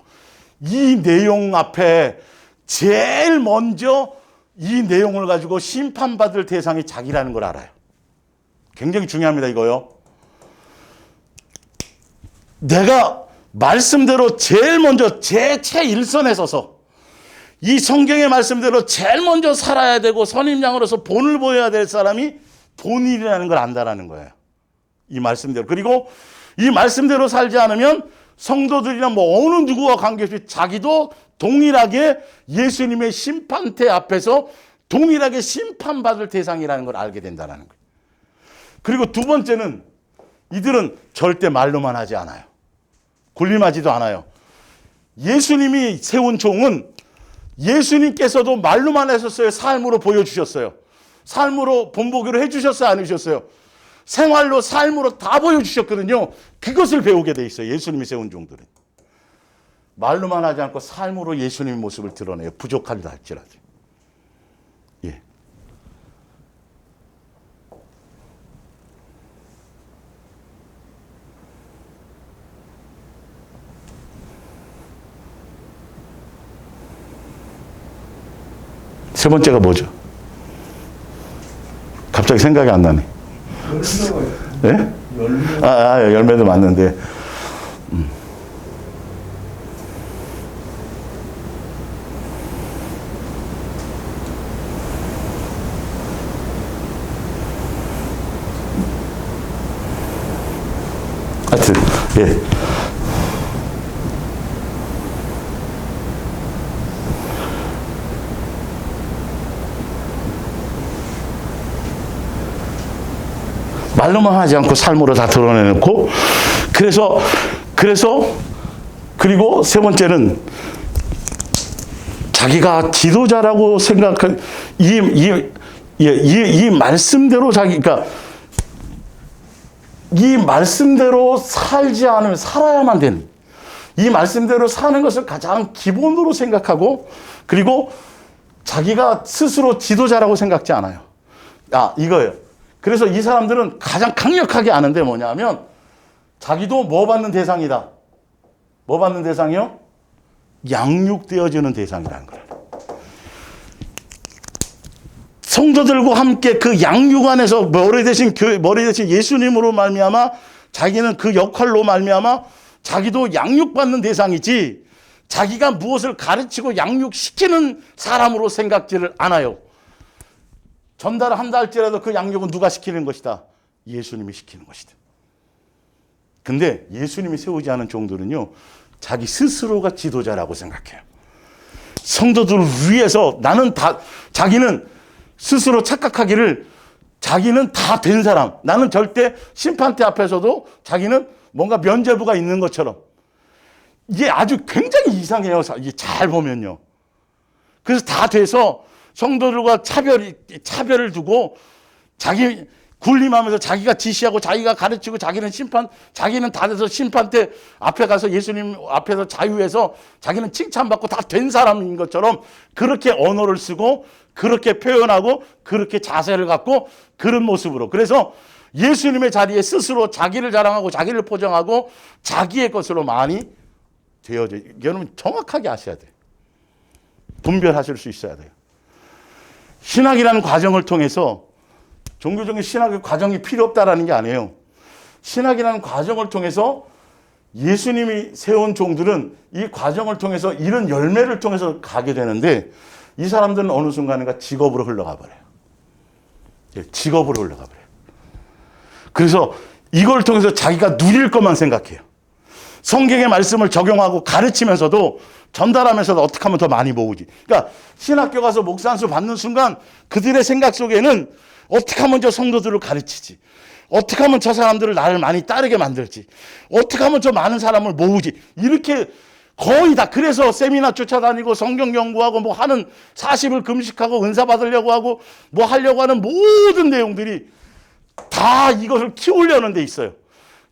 Speaker 1: 이 내용 앞에 제일 먼저 이 내용을 가지고 심판받을 대상이 자기라는 걸 알아요. 굉장히 중요합니다, 이거요. 내가 말씀대로 제일 먼저 제 최일선에 서서 이 성경의 말씀대로 제일 먼저 살아야 되고 선임양으로서 본을 보여야 될 사람이 본인이라는 걸 안다라는 거예요. 이 말씀대로. 그리고 이 말씀대로 살지 않으면 성도들이나 뭐 어느 누구와 관계없이 자기도 동일하게 예수님의 심판대 앞에서 동일하게 심판받을 대상이라는 걸 알게 된다는 거예요. 그리고 두 번째는 이들은 절대 말로만 하지 않아요. 군림하지도 않아요. 예수님이 세운 종은 예수님께서도 말로만 하셨어요? 삶으로 보여주셨어요? 삶으로 본보기로 해주셨어요? 안 해주셨어요? 생활로 삶으로 다 보여주셨거든요. 그것을 배우게 돼 있어요. 예수님이 세운 종들은. 말로만 하지 않고 삶으로 예수님의 모습을 드러내요. 부족한다 할지라도. 예. 세 번째가 뭐죠? 갑자기 생각이 안 나네. 예? 열매도 맞는데. 하여튼, 예. 말로만 하지 않고 삶으로 다 드러내놓고, 그리고 세 번째는 자기가 지도자라고 생각한 이 말씀대로 그러니까 이 말씀대로 살지 않으면 살아야만 되는, 이 말씀대로 사는 것을 가장 기본으로 생각하고, 그리고 자기가 스스로 지도자라고 생각지 않아요. 이거예요. 그래서 이 사람들은 가장 강력하게 아는데 뭐냐면 자기도 뭐 받는 대상이다. 뭐 받는 대상이요? 양육되어지는 대상이라는 거예요. 성도들과 함께 그 양육 안에서 머리 대신 예수님으로 말미암아 자기는 그 역할로 말미암아 자기도 양육받는 대상이지 자기가 무엇을 가르치고 양육시키는 사람으로 생각지를 않아요. 전달한다 할지라도 그 양육은 누가 시키는 것이다? 예수님이 시키는 것이다. 근데 예수님이 세우지 않은 종들은요, 자기 스스로가 지도자라고 생각해요. 성도들을 위해서 자기는 스스로 착각하기를 자기는 다 된 사람, 나는 절대 심판대 앞에서도 자기는 뭔가 면죄부가 있는 것처럼, 이게 아주 굉장히 이상해요. 잘 보면요. 그래서 다 돼서 성도들과 차별을 두고 자기 군림하면서 자기가 지시하고 자기가 가르치고 자기는 다 돼서 심판대 앞에 가서 예수님 앞에서 자유해서 자기는 칭찬받고 다 된 사람인 것처럼 그렇게 언어를 쓰고 그렇게 표현하고 그렇게 자세를 갖고 그런 모습으로. 그래서 예수님의 자리에 스스로 자기를 자랑하고 자기를 포장하고 자기의 것으로 많이 되어져. 여러분 정확하게 아셔야 돼요. 분별하실 수 있어야 돼요. 신학이라는 과정을 통해서 종교적인 신학의 과정이 필요 없다라는 게 아니에요. 신학이라는 과정을 통해서 예수님이 세운 종들은 이 과정을 통해서 이런 열매를 통해서 가게 되는데 이 사람들은 어느 순간인가 직업으로 흘러가 버려요. 직업으로 흘러가 버려요. 그래서 이걸 통해서 자기가 누릴 것만 생각해요. 성경의 말씀을 적용하고 가르치면서도 전달하면서도 어떻게 하면 더 많이 모으지. 그러니까 신학교 가서 목사 한 수 받는 순간 그들의 생각 속에는 어떻게 하면 저 성도들을 가르치지. 어떻게 하면 저 사람들을 나를 많이 따르게 만들지. 어떻게 하면 저 많은 사람을 모으지. 이렇게 거의 다. 그래서 세미나 쫓아다니고 성경 연구하고 뭐 하는 40일 금식하고 은사 받으려고 하고 뭐 하려고 하는 모든 내용들이 다 이것을 키우려는 데 있어요.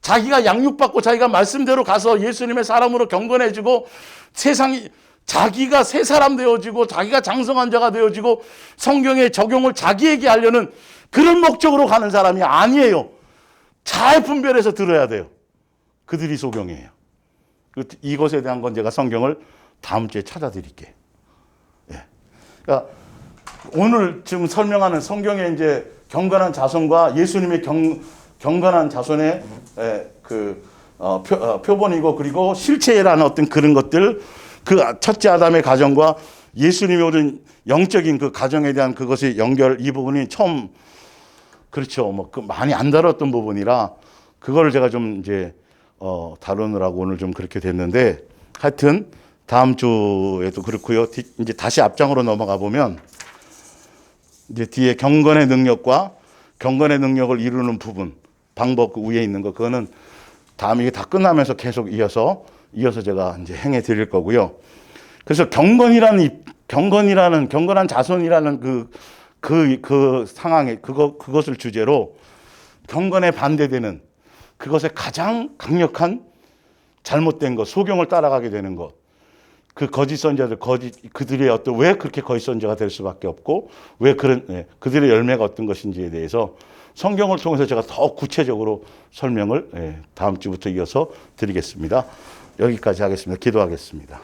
Speaker 1: 자기가 양육받고 자기가 말씀대로 가서 예수님의 사람으로 경건해지고 세상이 자기가 새 사람 되어지고 자기가 장성한 자가 되어지고 성경의 적용을 자기에게 하려는 그런 목적으로 가는 사람이 아니에요. 잘 분별해서 들어야 돼요. 그들이 소경이에요. 이것에 대한 건 제가 성경을 다음 주에 찾아드릴게요. 예. 그러니까 오늘 지금 설명하는 성경의 이제 경건한 자손과 예수님의 경건한 자손의 표본이고 그리고 실체라는 어떤 그런 것들 그 첫째 아담의 가정과 예수님이 오른 영적인 그 가정에 대한 그것의 연결 이 부분이 처음 그렇죠. 뭐 많이 안 다뤘던 부분이라 그거를 제가 좀 이제 다루느라고 오늘 좀 그렇게 됐는데 하여튼 다음 주에도 그렇고요. 이제 다시 앞장으로 넘어가 보면 이제 뒤에 경건의 능력과 경건의 능력을 이루는 부분 방법 그 위에 있는 거 그거는 다음 이게 다 끝나면서 계속 이어서 제가 이제 행해 드릴 거고요. 그래서 경건한 자손이라는 그 상황에 그것을 주제로 경건에 반대되는 그것의 가장 강력한 잘못된 것, 소경을 따라가게 되는 것, 그 거짓 선자들, 그들의 어떤 왜 그렇게 거짓 선자가 될 수밖에 없고 왜 그들의 열매가 어떤 것인지에 대해서 성경을 통해서 제가 더 구체적으로 설명을 다음 주부터 이어서 드리겠습니다. 여기까지 하겠습니다. 기도하겠습니다.